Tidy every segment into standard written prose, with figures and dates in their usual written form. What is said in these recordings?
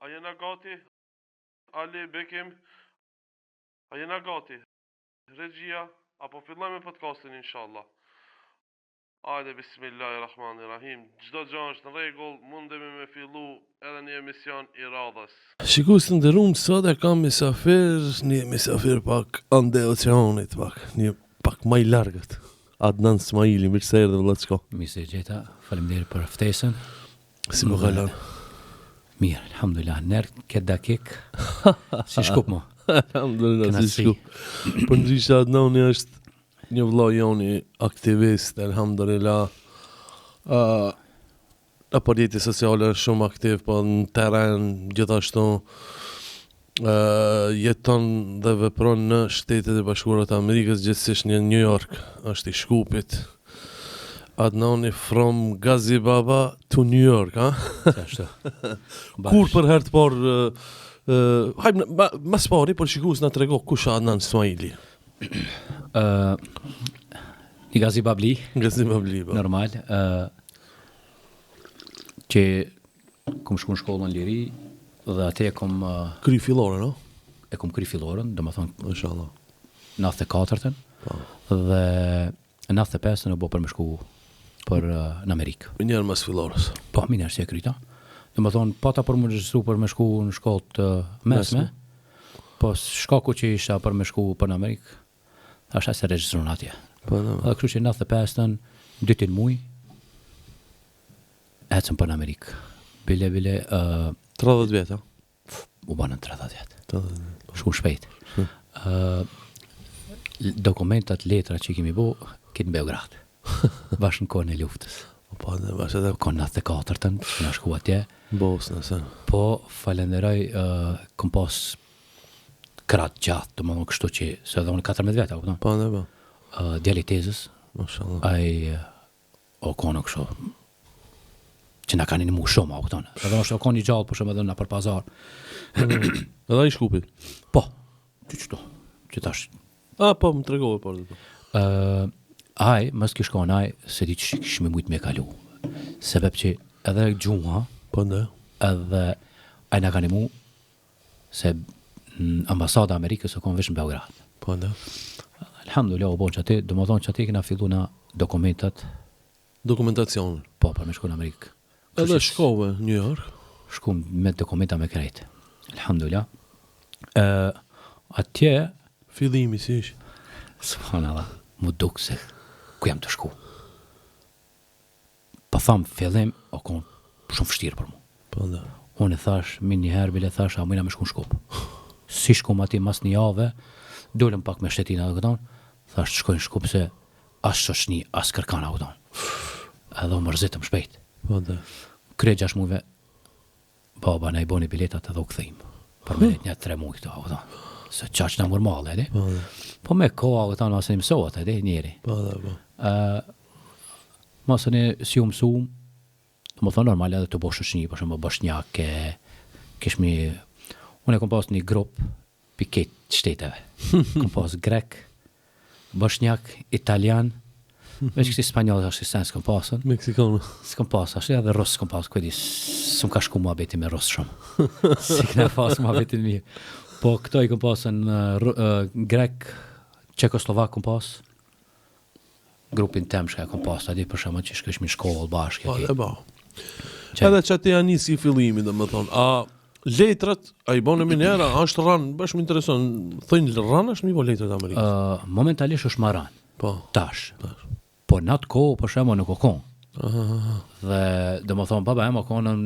A jena gati? Ali Bekim, a jena gati? Regjia, apo fillojmë me podcastin inshallah. Hajde, bismillahirrahmanirrahim. Çdo gjë është në rregull, mundemi me fillu edhe një emision i radhës. Shikues të nderuar, sot e kam një misafir pak ande oceanit pak, një pak më i largët. Adnan Smaili, mirë se erdhe vëlla çka. Mirë se gjeta, faleminderit për ftesën. Si më kalon? Mirë, alhamdulillah, nërë këtë dakik, si shkup mo. Alhamdulillah, si shkup. Për ndryshe Adnani është një vëlla joni aktivist, alhamdulillah. Në përjetës sociale është shumë aktiv, po në teren, gjithashtu jeton dhe vepron në Shtetet e Bashkuara të Amerikës, gjithsesi në New York, është i Shkupit. Adnani from Gazibaba to New York, ha? Ashtu. Kur për herë të parë, hajmë, mas pari, për shikues na trego kush Adnan Smaili. Një Gazibabli, Gazibabli, po. normal, që kom shku në shkollën liri, dhe atë e kom... Kry fillore, no? E kom kry fillorën, dhe më thonë... Inshallah. 94-ën, dhe 95-ën e bo për me shku për në Amerikë. Minjerë mas fillorës. Po, minjerë si e kryta. Dhe më thonë, pata për më regjistru për me shku në shkollët mesme, po shkaku që isha për me shku për në Amerikë, thasha se regjistru në atje. Po, no. Dhe kështu që 95-ën, 2 muj, ecëm për në Amerikë. Bile, 30 vjetë, ha? U banën 30 vjetë. 30 vjetë. Shumë shpejt. Dokumentat, letra që kemi bo, këtë në Beograd. Bashkë në kohën e luftës. Po, dhe bashkë edhe... Kohën 94-ën, në shku atje. Bosnë, se. Po, falenderoj, kom pas kratë gjatë, të më në kështu që, se edhe unë 14 vjetë, apo Po, dhe po. Djali tezës, Mashallah. o konë kështu, që na kanë një mu shumë, apo tonë. Edhe është o konë një gjallë, për shumë edhe në për pazar. Edhe i Shkupit? Po, që tash. Po, më tregove për dhe po. Mës kish konë aj, se di që kishme mujtë me kalu. Sebeb që edhe gjuha, Po, dhe? edhe aj na kanë mu, se ambasada Amerikës o konë vesh në Beograd. Po, dhe? Alhamdulillah, o bon që ati, do më thonë që ati kena fillu na dokumentat, Dokumentacionin. po, për me shku në Amerikë. Edhe shkove New York? Shku me dokumenta me krejtë. Alhamdulillah. Atje, Fillimi si ish? subhanallah, mu duk se ku jam të shku. Pa thamë fillim, o konë shumë fështirë për mu. Po, dhe? Unë e thash, minë njëherë bile thash, a mujna me shku në Shkup. Si shkum ati mas një jave, dolem pak me shtetina dhe këton, thash të shkojnë Shkup se as shoshni, as kërkana këton. Edhe u mërzitëm shpejt. Po, dhe? Krej 6 mujve, baba na i boni biletat edhe u këthejmë. Për me një 3 muj këto, këton. Se qaq në mërmale, edhe. Po, dhe? Po me koha, këton, asë një mësot, edhe, njeri. Po, dhe, po. Masë një si u mësum, më thonë normal edhe të boshë shnjë, për shumë boshnjak, kishmi, unë e kom pas një grup piket shteteve. Kom pas grek, boshnjak, italian, veç kësi spanjol është i sen s'kom pasën. Meksikanë. S'kom pas, ashtë edhe rusë s'kom pas, këdi s'm ka shku mua beti me rusë shumë. Si këna pas mua beti në mirë. Po këto i kom pasën grek, Čekoslovak kom pas, grupin tem shka kom pas, adi për shumë që shkëshmi shkollë bashkë. Po, dhe, po. Edhe që ati janë si fillimi, dhe më thonë, a letrat, a i bonë e minera, është ranë, bashkë më intereson, thëjnë ranë është mi bo letrat Amerikës? Momentalisht është ma ranë, Po. tash. Po në atë kohë, për shumë nuk o konë. Dhe dhe më thonë, baba e më konën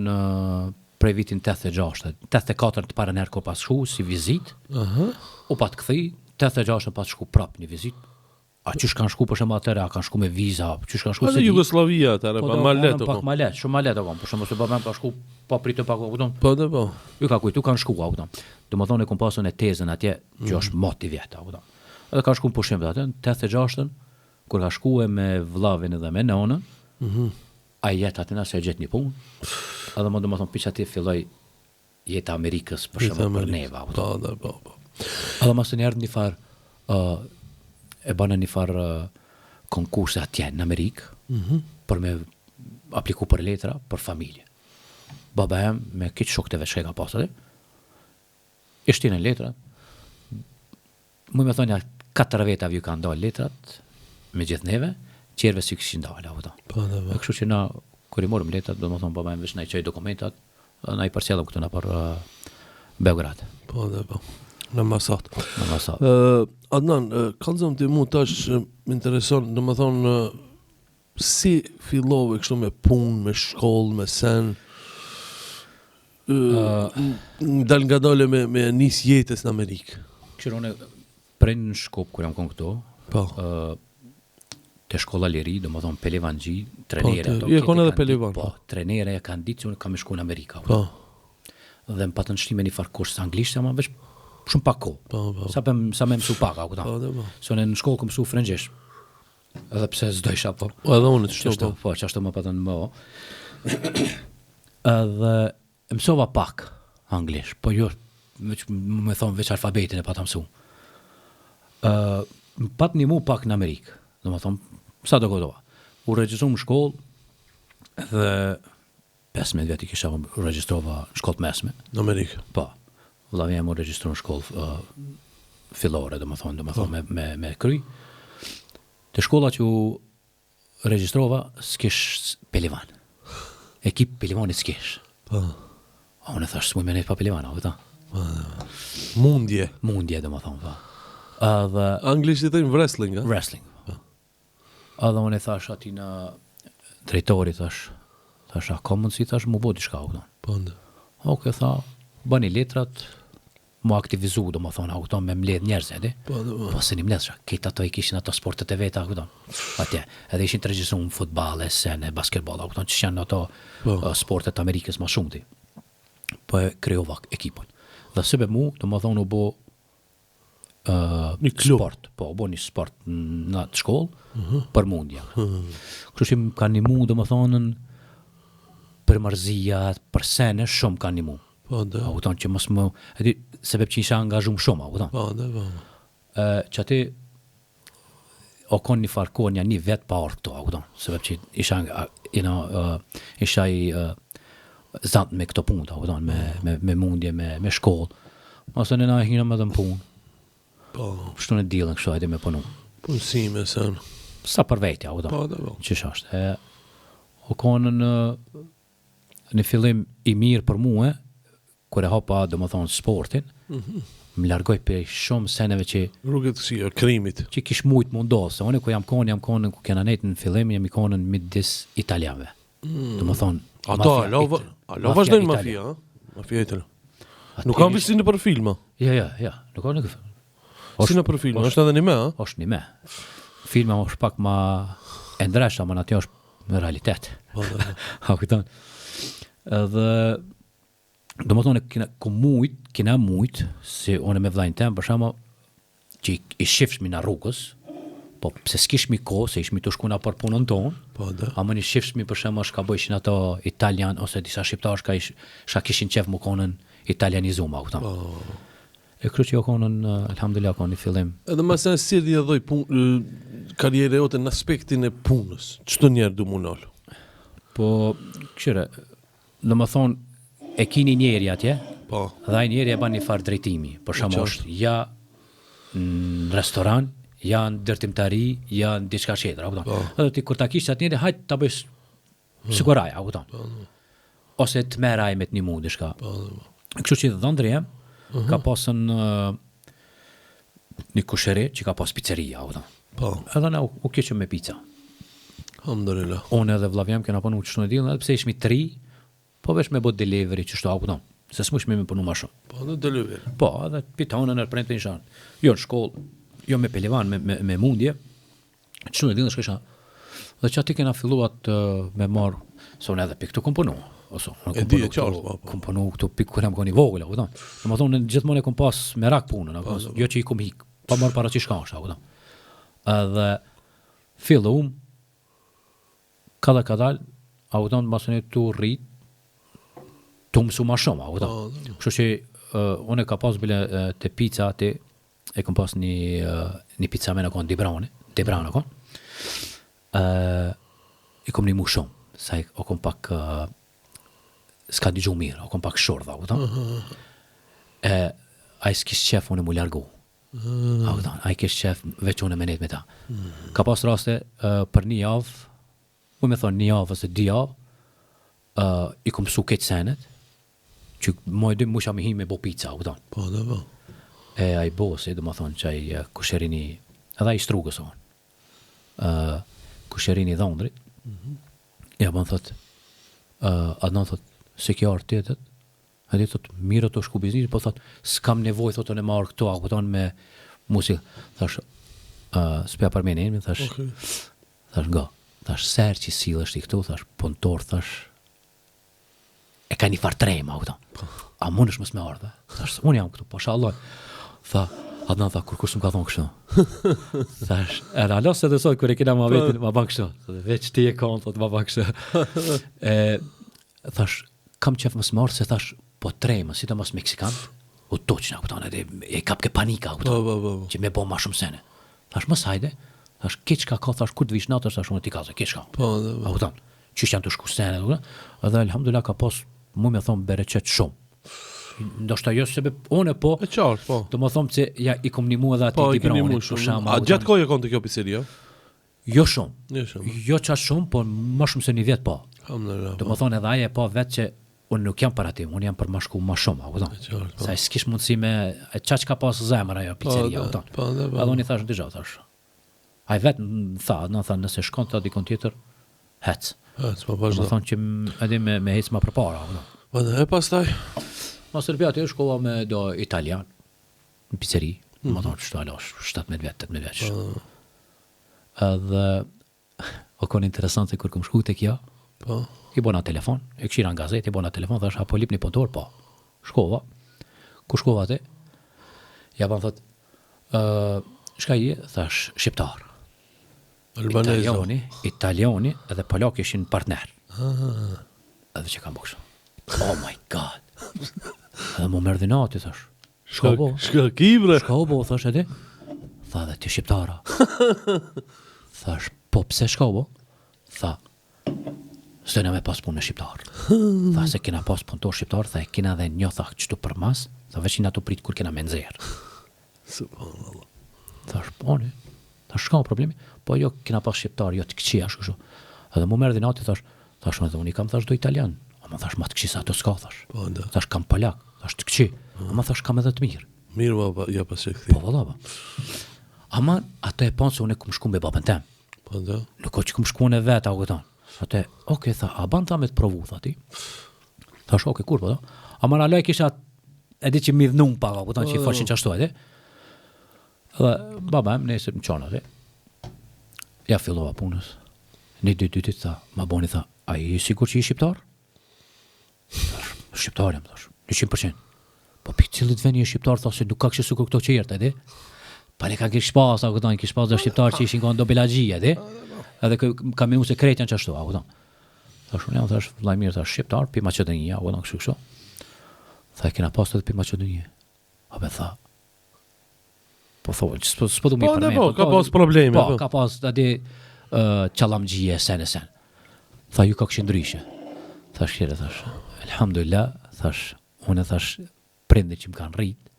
prej vitin 86, 84 të parën herë ko pas shku, si vizit, u pat këthi, 86 pas shku prap një vizit, a qysh kanë shku për shumë atëre, a kanë shku me viza, qysh kanë shku se Edhe Jugoslavia atëre, pa ma letë o pak ma letë, shumë ma letë o kom, për shumë se babem ka shku, pa pritë pak o këton. Po, dhe, po. Ju ka kujtu kanë shku, a këton. Dhe më thonë e kom pasën e tezën atje, që është moti vjetë, a këton. Edhe ka shku në pushim dhe atë, 86-ën, kur ka shku e me vlavin edhe me nonën, a jetë atina se e gjetë një punë, edhe më do më thonë piqë ati filloj jetë Amerikës për shumë për neva. Po, dhe, po. Edhe mas të njerë një farë, e banë një farë konkurse atje në Amerikë, për me apliku për letra, për familje. baba jem me kitë shokët e veç që ka pas aty. Ishtin e letrat. Mu me thonë ja 4 veta vju ka ndalë letrat me gjithë neve, qerve si këshin dalë, apo. Po, Kështu që na, kur i morëm letrat, do më thonë baba jem veç na i qoj dokumentat, na i përcjellëm këtu na për Beograd. Po. Në ambasat. Në ambasat. Adnan, kallëzëm ti mu tash më intereson, do më thonë, si fillove kështu me punë, me shkollë, me sen, dal nga dole me nis jetës në Amerikë. Këshirone, prej në Shkup, kur jam konë këto, Po. të shkolla liri, do më thonë Pelivan G, trenere. Je konë edhe Pelivan. Po, trenere e kanë ditë që unë kam shku në Amerika. Po. Dhe më patën shtime një farë kurs anglisht, ama veç shumë pak ko. Po. Sa me mësu pak, a këta. Po. So në shkollë kom mësu frëngjesh. Edhe pse s'dojsha, po. Edhe unë të shto, po. Po, që ashtu më patën më. Edhe mësova pak anglisht, po jo, me thonë veç alfabetin e pata mësu. Më pat një mu pak në Amerikë, do më thonë, sa do godova. U regjistru në shkollë dhe 15 vjet i kisha u regjistrova në shkollë mesme. Në Amerikë. Po. Vëllavi jam u regjistru në shkollë fillore, do më thonë me kry. Të shkolla që u regjistrova s'kish Pelivan. Ekip Pelivani s'kish. Po. A unë e thash s'muj me nejt pa Pelivana, vëta. Mundje. Mundje, do më thonë, po. Edhe Anglisht i thënë wrestling, a? wrestling. Edhe unë e thash ati në drejtori, thash, a ka mundësi, thash, mu bo diçka, u Po. Oke, tha, bëni letrat, mu aktivizu, do më thonë, a me mledh njerëz, edi? Po. Po se një mledh, këtë ato i kishin ato sportet e veta, atje, edhe ishin të regjistru në futbal, sene, basketball, që janë ato sportet Amerikës ma shumë ti. Po e krejova ekipën. Dhe sebe mu, do më thonë, u bo një klub. sport, po, u bo një sport në të shkollë, për mundja. Kështu që më kanë një mu, do më thonën, për mërzijat, për sene, shumë kanë një mu. Po, dhe. A që mos më, edhe, sebeb që isha angazhum shumë, Po, dhe. që ati, o konë një farko një vet pa orë këto, sebeb që isha i zantë me këto punë, me mundje, me shkollë. Ose në na hina me dhe më punë. Po. Shtu në dilën kështu ajde me punu. Punësime, sen. Sa për vetja, Po, dhe. Qësh është. O konë në fillim i mirë për mua, kur e hapa, do më thonë, sportin, më largoj për shumë seneve që Rrugët si, krimit. që kish mujtë mundosë. Unë ku jam konë ku kena nejtë në fillim, jam i konë në midis italianve. Do më thonë, Ato, alo vazhdojnë mafia, ha? Mafia italiane. Nuk kam visi në për filma. Ja, nuk kam në këfë. Si në për filma, është edhe një me, ha? është një me. Filma është pak ma e ndresha, ma në aty është me realitet. Ha, këtan. Edhe, do më thonë, kina mujt, si unë me vlajnë tem, për shama, që i shifshmi në rrugës, po pse s'kishmi ko, se ishmi të shkuna për punën tonë, Po, dhe. ama një shifshmi për shama shka bëjshin ato italian, ose disa shqiptar shka kishin qef më konën italianizuma, këtan. E kërë që jo konën, alhamdulillah, konë një fillim. Edhe ma se në sirdi e dhoj karriere jote në aspektin e punës. Qëto njerë du munalë? Po, këshire, në më thonë, e kini njeri atje, Po. dhe a njeri e ban një farë drejtimi. Për shumë është, ja në restoran, ja në dërtimtari, ja në diçka qetra. Edhe ti, kur ta kishtë atë njeri, hajtë ta bëjës siguraj, ose të meraj me të një mund, diçka. Kështu që dhe ndërje, ka pasën një kusheri që ka pas pizzeria, Po. edhe ne u keqëm me pizza. Alhamdulillah. Unë edhe vlavjem kena punu qështu në dilën, edhe pse ishmi 3, po vesh me bot delivery qështu, se s'mushmi me punu ma shumë. Po, dhe delivery. Po, edhe pitonën e rëprejnë të një shanë. Jo në shkollë, jo me pelivan, me mundje, qështu në dilën shkësha. Dhe që ati kena filluat me marë, se unë edhe pikë të komponu. E di e qartë, po. Komponu këtu pikë kërëm koni vogëla, Dhe më thonë, gjithmonë e kom pas me rak punën, jo që i kom hik, pa marë para që i shka është, Edhe fillu kada dal, masën e tu rrit, tu mësu ma shumë, Kështu që unë e ka pas bile të pizza ati, e kom pas një pizza me në konë Debrano konë, i kom një mu shumë, sa o kom pak s'ka digju mirë, o kom pak shordha, u kupton? Ai s'kish qef unë mu largu. A kupton? Ai kish qef veç unë me net me ta. Ka pas raste për një javë, u me thonë një javë ose 2 javë, i kom su keq senet, që moj dy musha me hi me bo pizza, u kupton? Po, dhe po. E ai bosi, do më thonë që ai kusherini, edhe ai strugës on, kusherini dhondrit, ja bën thot, Adnan thot, se kjo artë tjetët, edhe thot, mirë të shku biznis, po thot, s'kam nevoj, thot, në marrë këto, a këton me musikë, thash, s'pja përmenin, thash, thash, nga, thash, serë që silë është i këtu, thash, punëtor, thash, e ka një farë trema, a këton, a mund është mës me ardhe, thash, unë jam këtu, pasha Allah, tha, Adnan tha, kur s'm ka thonë kështu. Thash, era alo se dhe sot, kur e kena ma vetin, ma ban kështu. Veç ti e kanë, thot, ma ban kështu. Thash, kam qef më smorë, se thash, po trejmë, si të mos Meksikan, u toqna, këton, edhe e kap ke panika, këton, që me bo ma shumë sene. Thash, mës hajde, thash, keq ka, thash, kur të vish natës, thash, unë ti ka, keq ka. A këton, qysh janë të shku sene, edhe alhamdulillah ka pas, mu me thonë bereqet shumë. Ndoshta jo se unë po. E qartë, po. Do më thomë se ja i kom nimu edhe Po, ati i keni Gibronit. mu shumë. A gjatë kohë e konë të kjo pizzeria? Jo shumë. Jo shumë. Jo qa shumë, po më shumë se një vjetë po. Alhamdulillah. Do më thonë edhe aje po vetë që unë nuk jam për atim, unë jam për më shku më shumë, a kupton? qartë, po. Sa s'kish mundësi me çka ka pas zemër ajo pizzeria, a kupton? Po, dhe po. Edhe unë i thash dëgjoj, thash. Ai vetë në tha nëse shkon të dikon tjetër, hec. Po, Do vazhdo. më thonë që edhe me hec më përpara, a kupton? Po, dhe e pastaj? Ma Serbia aty shkova me do italian, në pizzeri, më thonë qështu alo, 17 vjetë, 18 vjetë. Edhe, o konë interesant se kur këm shku të kjo, Po. i bona telefon, e këshira në gazet, i bona telefon, thash, apo lip një punëtor, po. Shkova, ku shkova te, ja ban thot, shka i, thash, shqiptar. Albanezo. Italiani edhe polak ishin partner. Edhe që kam bukshë. Oh my god. Edhe mu mërë dinati, thash. Shka bo? Shka kibre. Shka bo, thash edhe? Tha dhe ti shqiptara. Thash, po pse shka bo? Tha, s'të me pas punë me shqiptar. Tha, se kena pas punëtor shqiptar, tha, e kena dhe një, tha, qëtu për mas, tha, veç i na të prit kur kena me nëzirë. Subhanallah. Thash, po, ne, thash, shka o problemi? Po, jo, kena pas shqiptar, jo, të këqia, shkështu. Edhe mu mërë dinati, thash, me dhe unë i kam, thash, do italian. Ama thash, ma të këqi sa ato s'ka, thash. Po, nda. Thash, kam polak, thash, të këqi. Ama thash, kam edhe të mirë. Mirë, ba, ja pas që këthi. Po, valla, ba. Ama, ato e panë se unë e kum shku me babën tem. Po, nda. Nuk o që kum shku në vetë, a u këtan. Ato, oke, tha, a ban ta me të provu, tha ti. Thash, oke, kur, po, da. Ama në aloj kisha, e di që mi dhënum pa, a u këtan, që i fashin qashtu, edhe. Dhe, baba em, nesër më qana, edhe. Ja fillova punës. Një dy, tha, ma boni, tha, a i sigur që i shqiptar? Thash, shqiptar jam, thash, 100%. Po për cilët veni e shqiptar, thash, se nuk ka kështë sukur këto qertë, edhe. Pa ne ka kish pas, a këtan, kish pas dhe shqiptar që ishin kanë do belagjia, edhe. Edhe ka minu se krejt janë qashtu, a këtan. Thash, unë jam, thash, Vllajmir, thash, shqiptar, pi Maqedonia, a këtan, kështu. Tha, e kena pas të pi Maqedonia. A be tha, po thoi, s'po du mi Po, përmen. po, ka pas probleme. Po, ka pas, da di, qalamgjie, sen. Tha, ju ka këshin ndryshe. Thash, kjere, thash, elhamdulillah, thash, unë thash, prinde që më kanë rrit,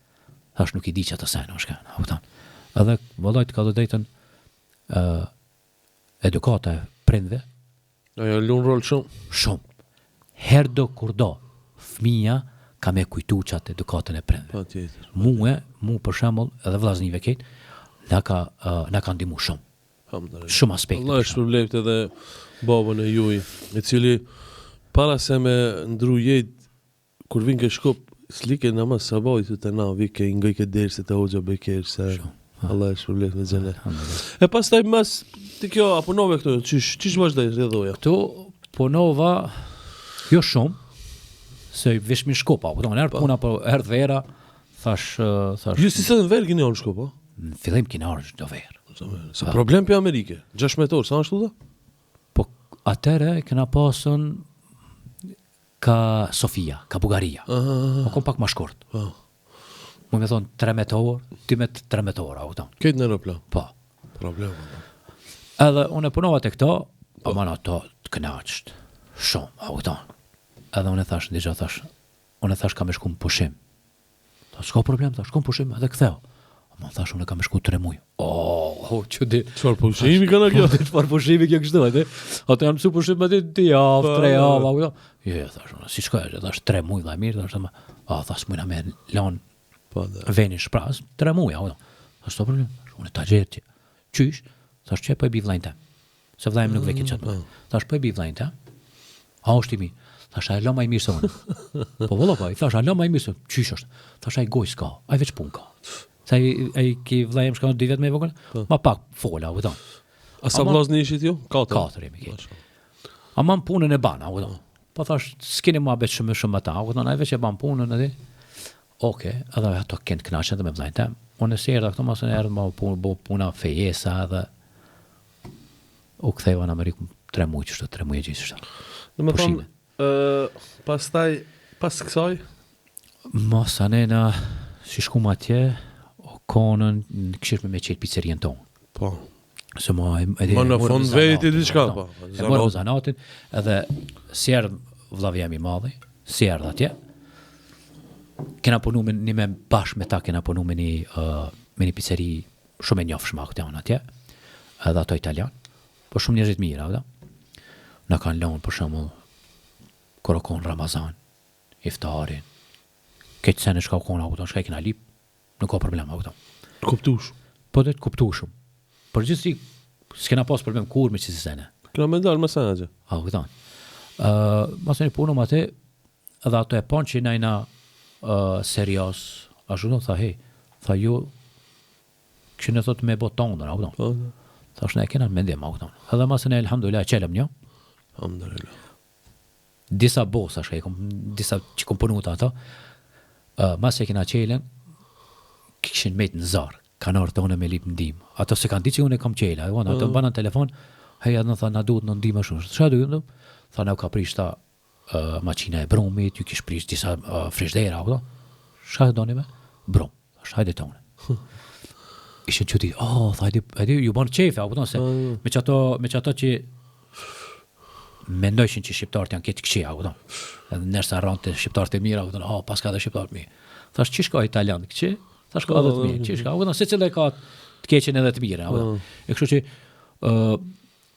thash, nuk i di që ato sen, është kanë, a kupton. Edhe, vëllajt, ka dhe dejten, edukata e prindve, Ajo lunë rol shumë. shumë. Herdo kur do, fëmija ka me kujtu qatë edukatën e prindve. Pa tjetër. Mu për shembull, edhe vllaznive ketë, na ka ndihmu shumë. Alhamdulillah. Shumë aspekte. Allah është shpërblet edhe babën e juaj, i cili para se me ndru jetë, kur vinë ke shkop, s'like namaz sabajt të na, vike ngoj ke derse të hoxha beker, se Allah është shpërblet me xhenet. E pastaj mas ti kjo apunove këtu, çish vazhdoi rrjedhoja? Këtu punova jo shumë, se vesh mi shkopa, po tonë herë puna po herë vera, thash Ju si se në verë kini onë shkop, po? në fillim kina orë do verë. Se problem për Amerike, 16 orë, sa ashtu da? Po atëre kena pasën ka Sofia, ka Bugaria. Po kom pak ma shkurt. Po. Mu me thonë 13 orë, ti me 13 orë, a tonë. Këtë në aeroplan. Po. Problem. Edhe unë e punova të këto, ama në ato të kënaqët. Shumë, a kupton. edhe unë e thash, digja thash, unë e thash kam e shku në pushim. Thash, s'ka problem, thash, shku në pushim edhe ktheu. Ama thash, unë e kam e shku 3 muj. Që di. Çfarë pushimi kanë kjo? Çfarë pushimi kjo kështu, atë? Atë jam mësu pushim me ti javë, 3 javë, apo. Jo, thash, unë si shkoj, thash 3 muj dha mirë, thash, thash mujna me lan venin shpras, 3 muj, apo. Thash, s'ka problem. Unë ta gjet. Qysh? Thash, çe po e bi vllajën tim. Se vllajëm nuk vekit çat. Thash, po e bi vllajën tim. A është i mi? Thash, a lo më i mirë se unë. Po valla po, i thash, a lo më i mirë se qysh është? Thash, ai goj s'ka, ai veç pun ka. Sa ai ki vllajëm shkon 2 vjet më vogël, ma pak fola, u thon. A sa vllazni ishit ju? 4 jemi këtu. Ama punën e ban, u thon. Po thash, s'keni mua bet shumë ata, u thon, ai veç e ban punën atë. Okej, edhe ato kënd kënaqen edhe me vllajën tim. Unë se erdha këtu mos e erdha më puna fejesa edhe u ktheva në Amerikë 3 muaj, 3 muaj gjithashtu. Domethënë, pastaj pas kësaj mos anena si shkum atje, o konën kishim me çel pizzerian ton. Po. Se ma edhe në fond veti diçka po. E morëm zanatin, edhe si erdh vllavi jam i madhi, si erdh atje. Kena punu me bashkë me ta, kena punu me një pizzeri shumë e njofshme këtë janë atje, edhe ato italian, po shumë njerëzit mirë, edhe. Në kanë lënë, për shembull, kur o konë Ramazan, iftarin, këtë sene shka o konë, auto, shka i kena lip, nuk ka problem, auto. Kuptush. Po dhe të kuptushëm. Për gjithësi, s'kena pas problem kur me qësi sene. Kena me dalë mesazhe. Auto. Masë një punëm atë, edhe ato e ponë që najna serios, ashtu do tha, hej, tha ju, këshin e thot me boton, auto. Thash ne kena mendim, auto. Edhe masën e elhamdulillah, qelëm një. Alhamdulillah. Disa bosa shka disa që kom punu të ato, mas e kena qelen, kishin mejt në zarë, kanë orë të une me lip në dim. Ato se kanë di që unë e kam qela, ato më banë në telefon, hej, në tha, na duhet në ndima shumë. Qa duhet, tha, ne u ka prish ta maqina e brumit, ju kish prish disa frishdera, shka do një me? Brum, hajde të une. Ishin që ti, tha, hajde, ju banë qefe, se me qato që mendojshin që shqiptarët janë këtë këqia, edhe nërsa rante shqiptarët e mira, pas ka dhe shqiptarët mirë. Thash, që shka italian këqi? Thash, ka dhe të mirë, që shka? Se cilë e ka të keqen edhe të mirë. E kështu që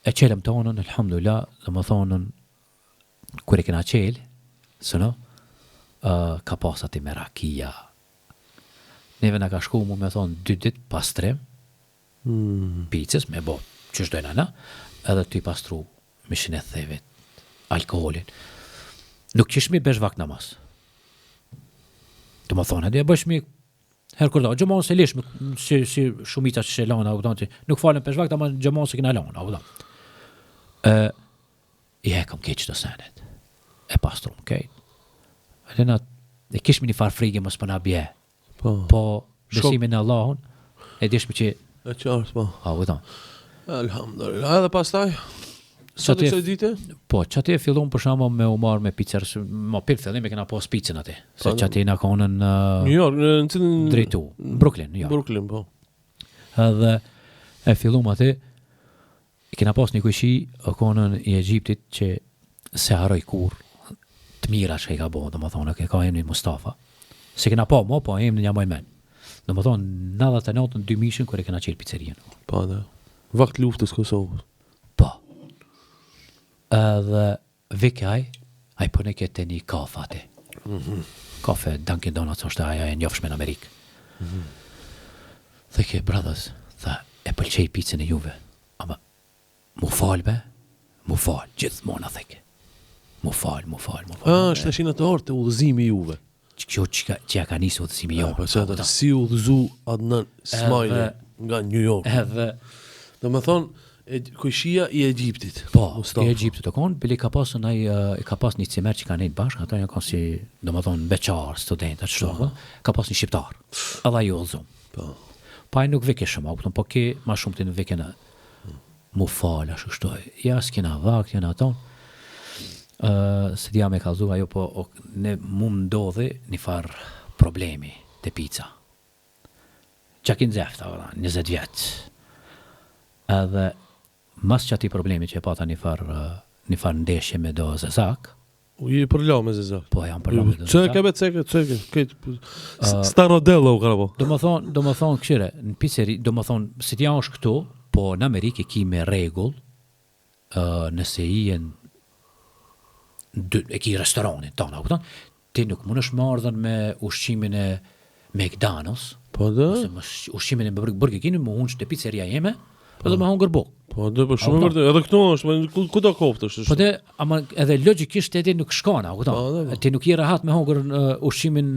e qelëm tonën, alhamdulillah, dhe më thonën, kër e kena qelë, sëno, ka pasat i merakia. Neve në ka shku mu me thonë 2 dit pastrim, pizzës, me bo, që shdojnë ana, edhe të i pastru mishin e thevit, alkoholin. Nuk qishmi besh vak namaz. Të më thonë, edhe bësh mi herë kërda, gjëmonë se lishme, si shumica që shelona, nuk falen pesh vak, ama gjëmonë se kina lona. I hekëm keq të senet. E pastrum kejt. E kishmi një farë frigi mos përna bje. Po besimin e Allahun, e dishmi që... E qartë, po. Alhamdulillah, edhe pastaj... Sa të kësaj dite? Po, që ati e fillon për shama me u marrë me pizzer, ma për fillim e kena pas pizzën ati. Se që ati na konën New York, në cilën... drejtu, Brooklyn, New York. Brooklyn, po. Edhe e fillum ati, kena pas një kujshi, konën i Egjiptit që se haroj kur të mira që i ka bo, dhe më thonë, ka emni Mustafa. Se kena pa mo, po emni një moj men. Dhe më thonë, 99 2000 kër e kena qelë pizzerien. Po, dhe. Vakt luftës Kosovës. Po. Edhe vikaj, aj përne këtë një kafe ati. Kafe Dunkin Donuts është aja e njofshme në Amerikë. Dhe ke, brothers, tha, e pëlqej pizzën e juve. Ama, mu falë be, mu falë, gjithmonë a theke. Mu falë. Është të shinator të udhëzimi juve. Kjo që ja ka njësë udhëzimi jo. Si udhëzu Adnan Ismaili nga New York. Edhe, dhe me thonë, kujshia i Egjiptit. Po, i Egjiptit të konë, bili ka pas një cimer që ka nejtë bashkë, ata një ka si, do më thonë, beqar, student, atë shto, ka pas një shqiptar, edhe ju udhëzum. Pa e nuk vike shumë, po ke ma shumë të në vike në mu falë, ashtu shtoj, ja s'kina vakt, janë aton, se dhja me kalzu, ajo po, ne mu më ndodhe një farë problemi të pizza. Qakin zefta, 20 vjetë. Edhe, mas që ati problemi që e pata një farë ndeshje me do zezak, U je përla me zezak. Po jam përla me zezak. Çe ka këtë Starodello ka po. Do më thonë këshire, në pizzeri, do më thonë, si t'ja është këtu, po në Amerikë ki me regull, nëse i e ki restoranin tonë, kupton? Ti nuk mund është marrën me ushqimin e McDonald's, Po dhe? ose me ushqimin e Burger King, më hunë që të pizzeria jeme, edhe me hongër bukë. Po dhe, për shumë vërtet. Edhe këtu është, ku do koftësh? Po dhe, ama edhe logikisht edhe nuk shkona, kupton? Ti nuk je rahat me hongër ushqimin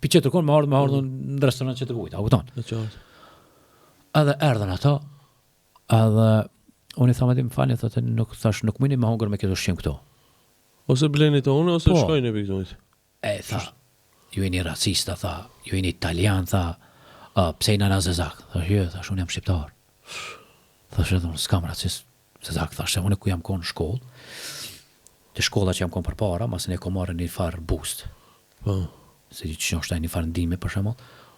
pi qetër kon me ardhën në restoran që të vujt, kupton? E qartë. Edhe erdhen ato, edhe unë i thamë aty më falni, thotë nuk mundi me hongër me këtë ushqim këtu. Ose bleni tonë, ose Po. shkojnë e pikëtonit. E tha, ju jeni racista, tha, ju jeni italian, tha, pse jena na zezak? Thash, jo, thash, unë jam shqiptar. Thash, edhe unë s'kam racist, zezak, thash, se unë ku jam konë në shkollë, të shkolla që jam konë për para, masën e kom marrë një farë boost. Po, Se që është një farë ndime, për shembull,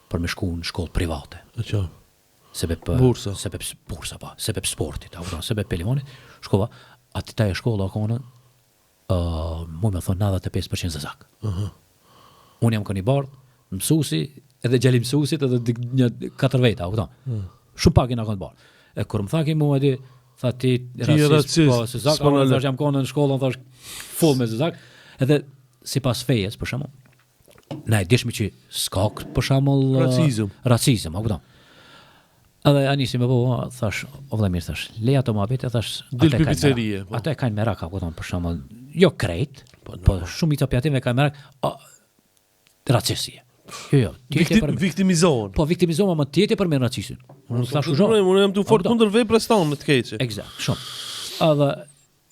për me shku në shkollë private. e qartë. Sebep Bursa. bursa pa, sebep sportit, apo sebep pelimonit, shkova, aty ta e shkolla konë, mu me thonë 95% zezak. Unë jam këni bardh, mësusi, edhe gjali mësusit, edhe një 4 veta, apo shumë pak i na kënë bardh. E kur më thaki mu edhe, tha ti racist, po zezak, s'po na apo le. thash jam konë në shkollën, thash full me zezak, edhe si pas fejes, për shembull, na e dishmi që s'ka për shembull racizëm, apo edhe ja nisi me po, thash, o vëlla mirë, thash, leja ato muhabete, thash, Dil pi pizzerie, po. ata e kanë merak, apo për shembull, jo krejt, po shumica pjative kanë merak, racistie. Jo, Viktimizohen. po viktimizohen, ama ti je për me racistin. Unë thash u zon. Unë jam të fort kundër veprës tonë të keqe. Eksakt, shumë. Edhe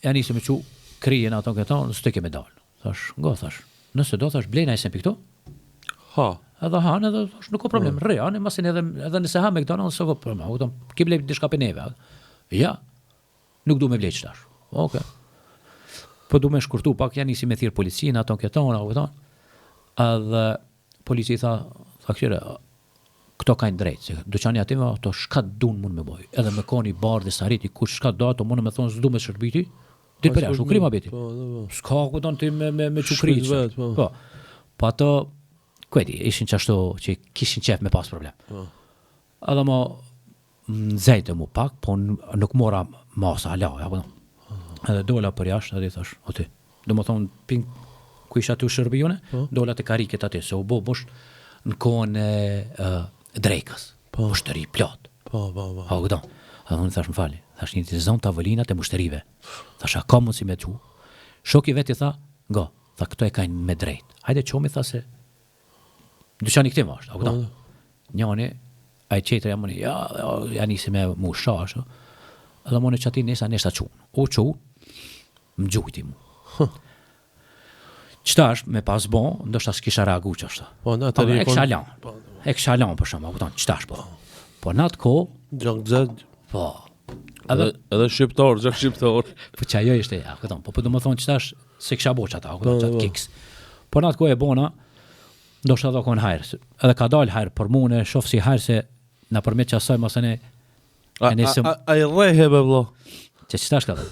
ja nisi me çu krijen ato këto, s'të ke me dal. Thash, thash, nëse do thash blena isen pikto, Ha. edhe han edhe thash nuk ka problem, rreani masin edhe nëse ha McDonald's s'ka problem, kupton, ki blej diçka pe neve. Ja. Nuk du me blej tash. Okej. Po du me shkurtu pak, ja nisi me thirr policinë ato këto, kupton? Edhe policia tha këshire, këto kanë drejtë, se dyqani aty ato shka dun mund me boj. Edhe me koni bardh dhe sariti, kush shka do ato mund me thonë s'du me shërbiti, dit për jashtë, u kri ma beti. S'ka kupton ti me çukri. Po. Po ato Kueti, ishin qashtu që kishin qef me pas problem. Edhe mo nxejtë mu pak, po nuk mora masa ala, apo no. Edhe dola për jashtë, edhe i thash, o ti, do më thonë, ping ku isha aty shërbijone, dola të kariket aty, se u bo bosh në kohën e drejkës, mushtëri plot. Po. Ha, këto. Edhe unë thash më fali, thash një të zonë tavolinat e mushtërive. Thash, a ka mund si me qu? Shoki veti tha, tha këto e kajnë me drejt. Hajde qomi tha se dyqani këtim është, a këto. Njani, a i qetër jam mëni, ja nisi me mu shash, edhe mëni që ati nisa qunë. O qunë, më gjujti mu. Qëta është me pas bon, ndoshta s'kisha reagu që është. Po, në atëri e kësha lan. E kësha lan për shumë, qëta është po. Po në atë ko, Gjak zed. po. Edhe shqiptar, gjak shqiptar. Po që ajo ishte, ja, këton. Po do më thonë qëta është, se kësha bo që ata, qatë kiks. Po në atë ko e bona, ndoshta do kon hajrë. Edhe ka dal hajrë për mune, shof si hajrë se në përmet që asaj masën e nisëm. A i rehe be vlo. Që qëta është ka dhe?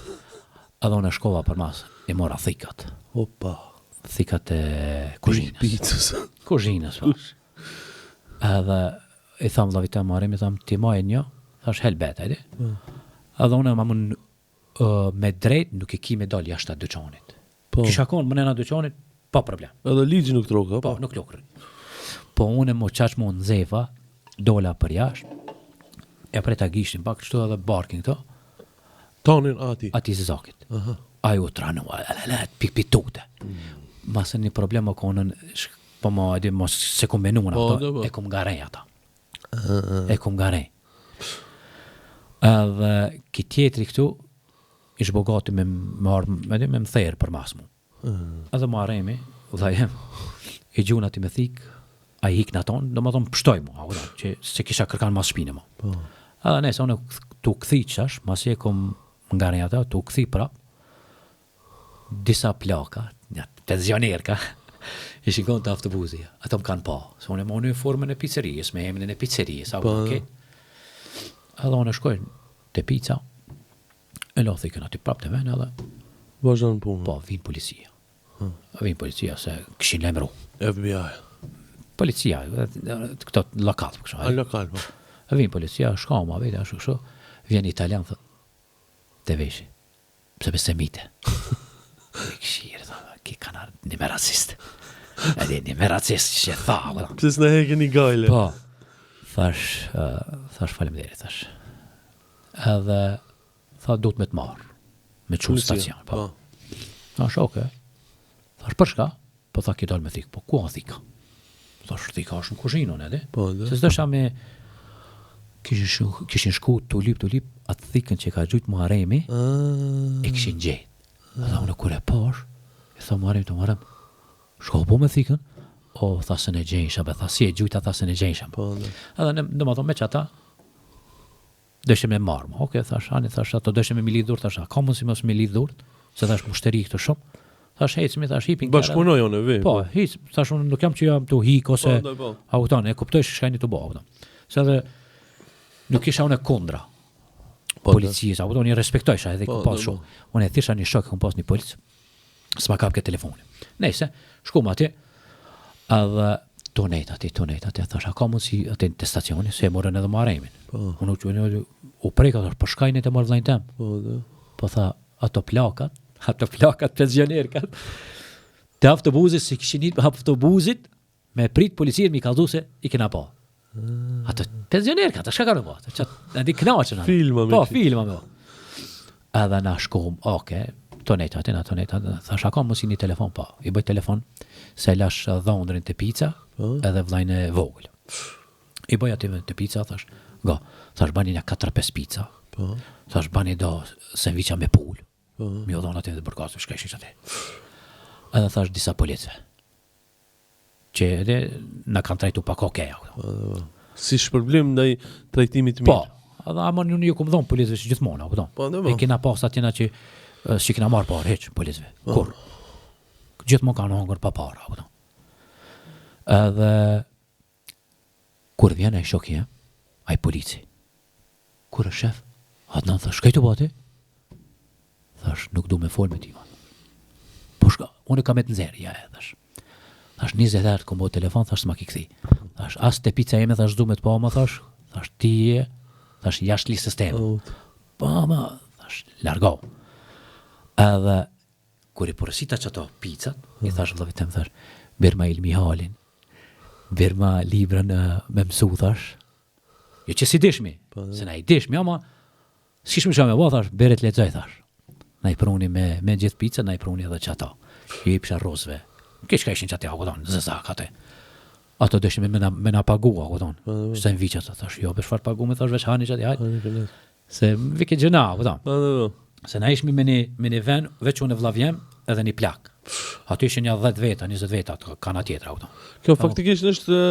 Edhe unë e shkova për mas, i mora thikat. Opa. Thikat e kuzhinës. Pizzës. Kuzhinës, po. Edhe i thamë dhe vitë marim, i thamë ti majë një, thash helbet, edi. Edhe unë ma mun me drejt nuk i ki me dal jashtë atë dyqanit. Kisha konë më nëna dyqanit, pa problem. Edhe ligji nuk troka, po. Nuk lukri. Po unë mo qaq mo në zefa, dola për jashtë, e preta gishtin pak kështu edhe barkin këto. Tonin ati. Ati zezakit. Ajo tranua, pikpitute. Masë një problem o konën, po mo edhe mos se kom menuna, e kom garej ata. E kom garej. Edhe ki tjetri këtu, ish bogati me më thejrë për mas mu. Edhe më aremi, dhe jem, i gjuna ti me thik, a i hik në tonë, do më thonë pështoj mu, që se kisha kërkan mas shpine mu. Edhe nëse, unë tu këthi qash, mas e kom nga rinja ta, tu këthi prap, disa plaka, penzionerka, ishin konë të autobusi, ato më kanë pa, se unë e më në formën e pizzerijës, me emnin e pizzerijës, edhe unë e shkojnë të pizza, e lo thikën aty prap të venë, edhe vazhdan punë. po, vinë policia. Vin policia se kishin lajmëruar. FBI. Policia, këto lokal, kështu. A lokal, po. Vin policia, shka ma vetë, ashtu kështu. Vjen italian, thot, te veshi. Pse besemite. Këshirë, thot, ki kana një me racist. Edhe një me racist që tha, vëlla. Pse s'na heke një gajle? Po, thash faleminderit, thash. Edhe, tha, du të me të marrë. Me qunë stacion, po. Thash, oke. Thash, për shka? Po tha, ki dalë me thikë. Po, ku a thika? Thash, thika është në kushinon, edhe? Po, dhe. Se s'dësha me... Kishin shku tulip, atë thikën që ka gjujtë Muharemi, e kishin gjetë. Dhe unë kur e pash, e tha Muharemi të Muharem, shko po me thikën? O, tha se në gjenjsham, tha si e gjujta, tha se në gjenjsham. Po, dhe. Edhe në më thonë me që ata, dëshe me marmë. Oke, thash, ani, thash, ato dëshe me mi lidhur, thash, ka mund si mos me lidhur, se thash mushteri këtë shumë. Thash, hecmi, thash, hipin kërë. Bashkunoj unë, vi. Po, hic, thash, unë nuk jam që jam të hik, ose, Po. a kupton, e kuptoj shkajni të bo, a kupton. Se edhe, nuk isha unë e kundra policisë, a kupton, një respektojsha edhe ku pas shumë. Unë e thjesha një shok, ku pas një policë, s'ma kap ke telefoni. Nejse, shkum atje, edhe tonet ati, thash, a ka mund si atë të stacioni, se e morën edhe Muharemin. Unë u preka, thash, për shkajnë të marrë vlajnë tem. Po tha, ato plakat pensionerkat, të autobuzit, si kishin hit për autobuzit, me prit policijet mi kaldu se i kena pa. Ato pensionerkat, a shka ka në po? Në di knaqën. Filma me po, që. filma me. Edhe na shkom, oke, tonet, thash, a ka mos i një telefon, pa. I bëj telefon, se lash dhondrin të pica, edhe vlajnë e vogël. I bëj aty të pica, thash, bani një 4-5 pica. Thash, bani do sandviqa me pull. Mi o dhonë aty dhe bërkasu, shka ishin që aty. Edhe thash, disa policve. Që edhe na kanë trajtu pak okeja. Si shpërblim ndaj trajtimit mirë. Po, edhe amon ju këmë dhonë policve që gjithmona, Po, e kena pas atina që kena marë parë, heq, policve. Kur? Gjithmon kanë hongër pa para, Edhe, kur vjen e shokje, a i polici, kur e shef, Adnan thash, shkaj të bati? Thash, nuk du me fol me ti, man. Po shka, unë kam e të nxerë, ja e, thash. Thash, 20 herë ku më telefon, thash, s'ma ki kthi. Thash, as te pica jeme, thash, du me të pa, ma, thash, ti je, thash, jashtë listës teme. Pa, ma, thash, largo. Edhe, kur i porosita që ato picat, i thash, vëllëve tem, thash, birma ilmi halin, birma librën me mësu, thash, jo që si dishmi, se na i dishmi, ama, s'kishmi që me bo, thash, beret lexoj, thash. Na i pruni me gjithë picat, na i pruni edhe që ato. I pësha rozve. Kish ka ishin që ati, agodon, zëzak ate. Ato dëshime me na pagu, agodon. Shtë në viqët, thash, jo, për shfar pagu me thash veç hani që ati, hajt. Se vike gjëna, agodon. Se na ishmi me një ven, veç unë e vlavjem, edhe një plak. Ato ishin një 10 veta, 20 veta, kanë atjetra, agodon. Kjo faktikisht është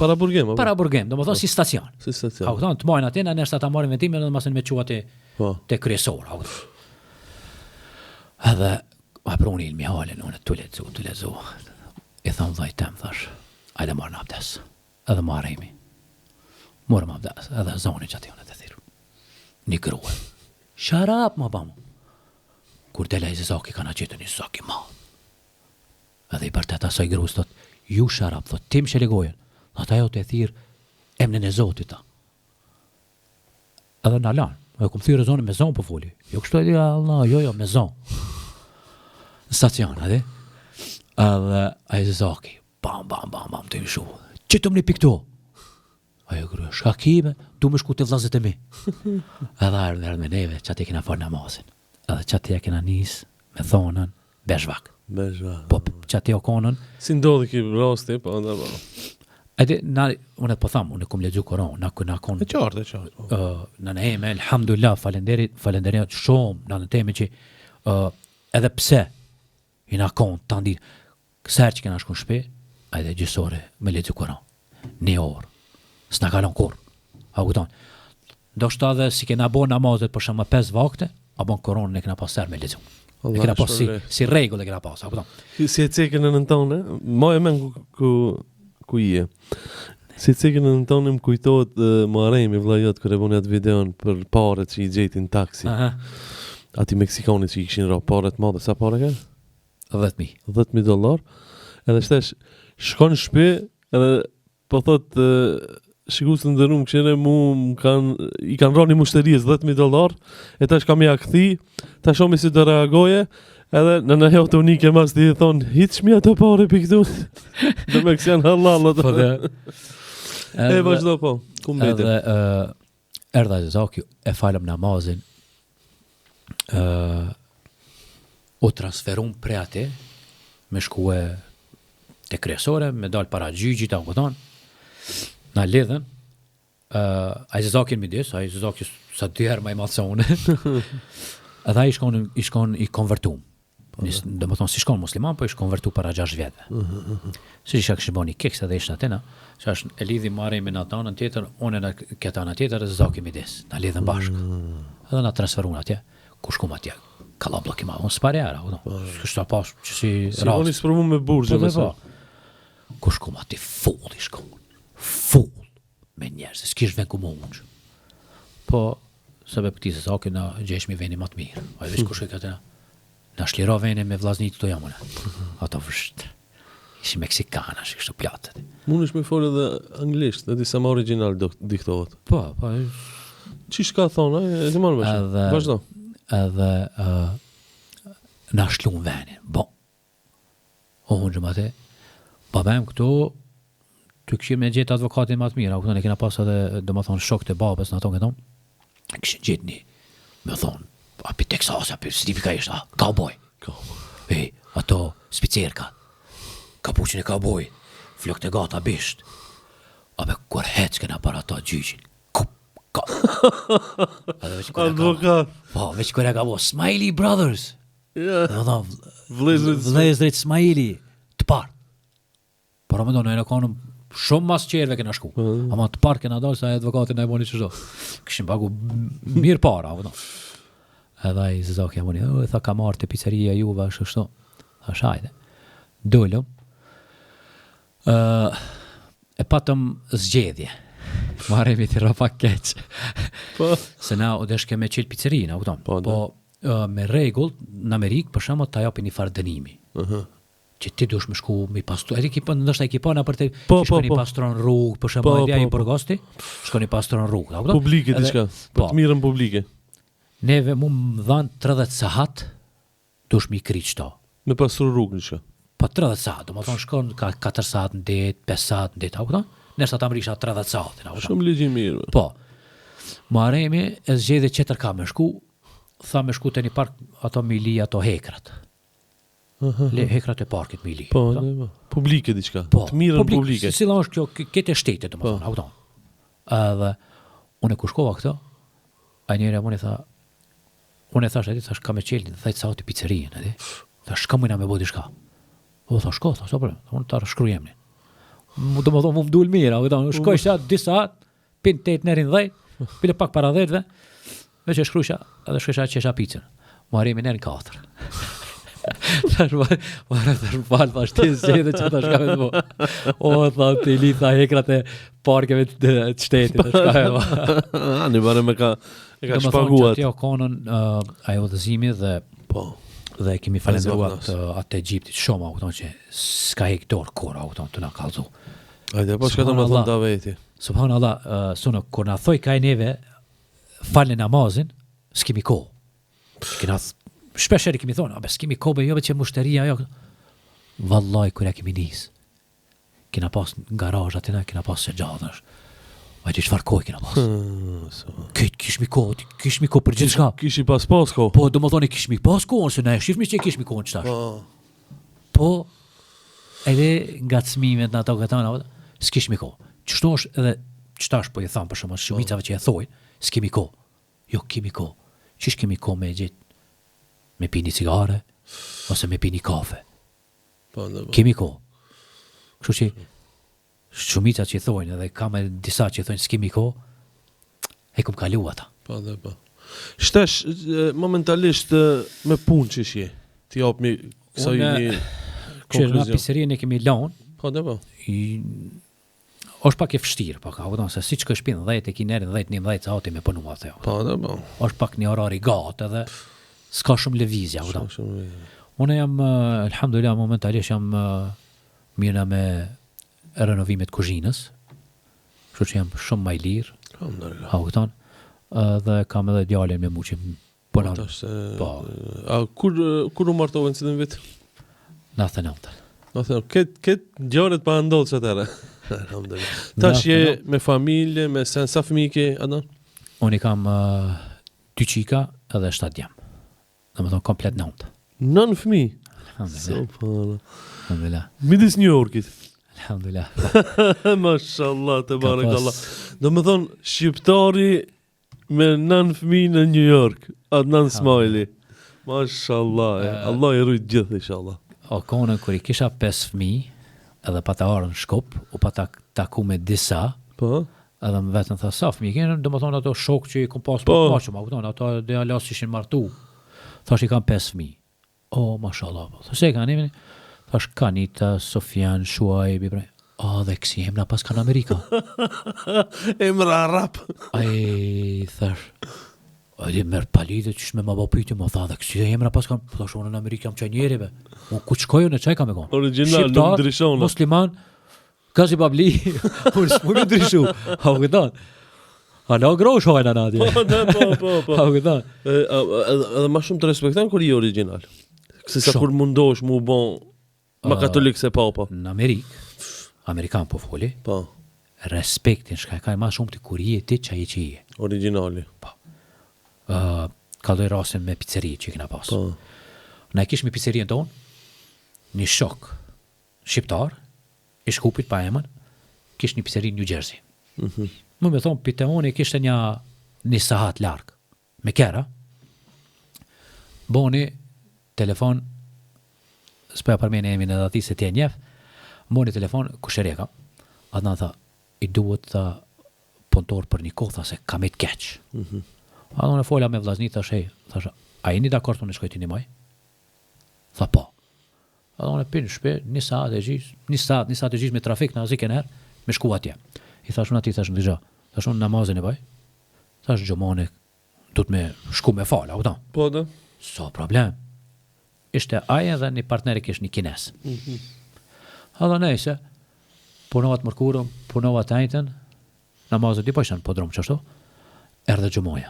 para burgem, para burgem, do më thonë si stacion. Si stacion. Agodon, të majnë atina, nështë ata marim vetime, edhe masin me qua te kryesor, agodon. Edhe, a pruni ilmi halin, unë të lezu. I thonë dhajtem, thash, ajde marrë në abdes. Edhe Muharemi. Morëm abdes, edhe zoni që ati unë të thiru. Një grue. Sharap, ma bamu. Kur dela i zizaki, kana qitë një zizaki ma. Edhe i bërtet asaj grus, thot, ju sharap, thot, tim shelegojen. Thot, ajo të thirë, emnin e zotit ta. Edhe në alan. E kom thyrë zonë me zonë për foli. Jo kështu e di, Allah, jo, me zonë. Në stacion, edhe. Edhe, a i zizaki, bam, të imë shu. Që të më një pikto? Ajo kërë, shka kime, du me shku të vlazët e mi. Edhe ardhë me neve, që ati kena farë namazin. Edhe që ati e kena nisë, me thonën, beshvak. Po, që ati o konën. Si ndodhi ki rasti, po, nda po. Edhe, unë po thamë, unë kom ledzu Koran, na konë. E qartë. Në eme, alhamdulillah, falenderit shumë, në teme që edhe pse i na konë të ndi, kësër që kena shku në shpe, a edhe gjysore me ledzu Koran. Një orë, s'na kalon kur. A kupton. Do shta dhe si kena bo namazet për shumë 5 vakte, a bon Koranën e kena pas me ledzu. E kena pas si regull e kena pas, a kupton. Si e cekën në nëntone, ma e men ku je. Si cekën në nëntone më kujtojt Muharemi vlajot kër e boni atë videon për paret që i gjetin taksi. Ati Meksikanit që i këshin ra paret madhe, sa pare ke? 10.000. $10.000, edhe shtesh, shkon në shtëpi, edhe po thot, shikues të nderuar këshire i kanë rënë mushterisë $10.000, e tash kam ja kthi, ta shohim si do reagoje, edhe në nëhe autonike mas ti thon, hiç mi ato pare për këtu. Do me kësë janë halal ato. Po dhe. E vazhdo po, ku mbete. Edhe erdha Zaki, e falëm namazin, u transferum pre ati, me shkue te kryesore, me dal para gjyqit, a u këton, na lidhen, a i Zaki në midis, a i Zaki sa 2 herë ma i madhë se une, edhe i shkon i konvertum. Dhe më thonë, si shkon musliman, po i konvertu para 6 vjetë. Si isha kështë boni keks edhe ishtë atena, që është e lidhi marri me në të anën tjetër, unë në këtë anën tjetër, dhe Zaki midis, na lidhen bashkë. Edhe na transferun atje, ku shkum atje, kalla blokima, unë s'pare era, kështë ta pas që si rast. Si unë i sprovu me burgje, me sa. Ku shkum atje, full i shkum, full, me njerës, s'kish ven ku më unqë. Po, sebe për ti se Zaki na gjeshmi veni më të mirë, a i veç ku shkoj këtë na shliro vene me vlaznit të jamune. Ato vështë. Ishi Meksikana, shi kështu platët. Mund është me folë edhe anglisht, dhe disa më original diktohet. Po. Qish ka thonë, e të marrë me shumë. Vazhdo. Edhe na shlun vene. Bon. O unë gjëmë ate. Babem këtu, të këshirë me gjetë advokatin më të mirë. A këtu ne kena pas edhe, dhe më thonë, shok të babës në ato këton. Këshirë gjetë një, me thonë, api Texas, api Stivika ishtë, cowboy. Ato spicerka, kapuqin e cowboy, flok të gata bisht. Ape kur hec kena para ta gjyqin. Advokat. Po, veç kur e ka bo, Smiley Brothers. Vlezrit Vlezrit Smiley, të parë. Por më do në e në konëm shumë mas qerve kena shku. Ama të parë kena dalë, sa e advokatin e boni qështo. Këshim pagu mirë para, edhe i Zaki amoni, tha ka marrë të pizzeria juve, është kështu. Tha shajde. Dollëm. E patëm zgjedhje. Marremi të rapa keq. Se na u desh keme qilë pizzerina, u këton. Po me regull, në Amerikë, për shembull ta japin një farë dënimi. Që ti dush me shku mi pastru, edhe ndoshta ekipona për të shkon i pastron rrugë, për shembull ai Burgosti, shkon i pastron rrugë, apo? Publike diçka, për të mirën publike. Neve mu më dhanë 30 sahat, dush mi kri qëto. Me pastru rrugë diçka. Po 30 sahat, do më thonë shkon ka 4 sahat në det, 5 sahat në det, apo këto? Nërsa ta më risha 30 sahatin, apo këto? Shumë ligji mirë. Po. Maremi e zgjedhje qetër ka me shku, tha me shku të një park, ato mili, ato hekrat. Hekrat e parkit mili. Po, publike diçka. Të mirën publike. Sila është kjo, kete shtetit, do më thonë, apo këto? Edhe, unë e ku shkova këto, a njëre unë e tha, unë e thash, thash ka me qelin, thajtë sa të pizzerijin, thash, shka mujna me bodi shka. O, thash, shko, thash, unë të shkrujemni. Do më thonë, mu më dul mira, shkoj shatë, 2 saat, pin 8 nerin 10, pile pak para 10, veç e shkrujsha, edhe shkoj shatë qesha pizzën. Marimi nerin 4. Thash, thash, ti zjedhe që thash ka me të bo. O, thash, të i li, tha hekrat e parkeve të shtetit, shka me bo. Një bare me ka shpaguat. Do më thonë që atjo konën ajo dhëzimi dhe kemi falendruat atë Egjiptit shumë, a që s'ka hektor kora, të na kalzu. Ajde, po shka të më thonë da veti. Subhanallah, sunë, kur na thoj ka e neve, falë namazin, s'kemi ko. Shpesher i kemi thonë, s'kemi ko be jove që mushteria, jo. Vallaj, kur e kemi nis. Kena pas në garaj atina, kena pas se gjadhësh. A që qëfar kohë kena pas? Këtë kishmi kohë për gjithë shka. Kishi pas kohë? Po, do më thoni kishmi pas kohë, se ne shifmi që kishmi kohë në qëtash. Po, edhe nga të smimet në ato këtana, s'kishmi kohë. Qështu është edhe qëtash po i thamë për shumë, shumicave që e thojnë, s'kemi kohë. Jo, kemi kohë. Qish kemi kohë me gjithë? Me pini cigare, ose me pini kafe. Kemi kohë. Kështu që shumica që i thojnë, edhe ka me disa që i thojnë s'kemi ko, e kum kalu ata. Po. Shtesh, momentalisht me punë që shje, ti japë mi kësa i një konkluzion. Që në pizzerinë e kemi lanë, po. është pak e fështirë, pak, se si që këshpin 10 e kinerin 10-11 sati me punu atë. Po. është pak një orari gatë edhe s'ka shumë lëvizja. Unë jam, alhamdulillah, momentalisht jam mirë me renovimet kuzhinës, kështu që jam shumë më i lirë. Alhamdulillah. A kupton? Dhe kam edhe djalin me mua që punon. Po. A kur u martove në cilin vit? 99. Do të them, këtë ngjarjet pa ndodhur atëherë. Alhamdulillah. Tash je me familje, me sa fëmijë ke atë? Unë i kam 2 qika edhe 7 djem. Domethënë komplet 9. 9 fëmijë. Alhamdulillah. Subhanallah. Alhamdulillah. Midis New Yorkit. Alhamdulillah. Mashallah, te barakallah. Domethënë shqiptari me 9 fëmijë në New York, Adnan Smajli. Mashallah, Allah i rujt gjithë inshallah. O konën kur i kisha 5 fëmijë, edhe pa ta arën shkop, u pa ta taku me disa, Po. edhe më vetën tha sa fëmijë keni, domethënë ato shok që i kom pas Po. më mashëm, a kupton, ato dhe alas ishin martu. Thash i kam 5 fëmijë. Oh, mashallah. Thash e kanë emrin. Thash Kanita, Sofian, Shuaib, Ibrahim. Dhe kësi emra pas kanë Amerika. Emra rap. Ai thash. Ai merr palidhe që me ma bë pyetje, më tha, dhe kësi emra pas kanë, thash unë në Amerikë jam çaj njerëve. Unë ku shkojë në çaj kam e kon. Original, nuk ndryshon. Musliman, gazi babli, unë s'mund të ndryshu. Ha kupton? Alo grosh hojna natje. Po. Ha kupton? Edhe më shumë të respektojnë kur i original. Se sa Shumë. kur mundosh mu bon ma katolik se papa. Në Amerikë, Amerikan po foli, Po, respektin shka ka ma shumë të kur je ti që je që je. originali. Ka doj rasin me pizzeri që i kena pas. Po. Na e kish me pizzerien tonë, një shok shqiptar, i Shkupit pa emën, kish një pizzeri New Jersey. Më me thonë, pite unë i kishte një sahat larkë, me kera, boni telefon, s'peja përmeni emin edhe ati se tje njef, boni telefon kushereka, Adnan tha, i duhet tha punëtor për një kohë, tha se kam e të keq. Adnan e fola me vllazni, thash, a jeni dakord unë shkoj ti një maj? Tha po. Adnan e pinë shpe, një saat e gjys me trafik në azik e nërë, me shku atje. I thash unë ati, thash në digja, thash unë namazin e baj, thash gjomone, du të me shku me fala, u ta. Po da. So problem. Ishte aje dhe një partneri kish një kines. Adha nejse, punovat mërkurëm, punovat tajten, namazët i pëshën, po dromë qështu, erdhe gjumoja.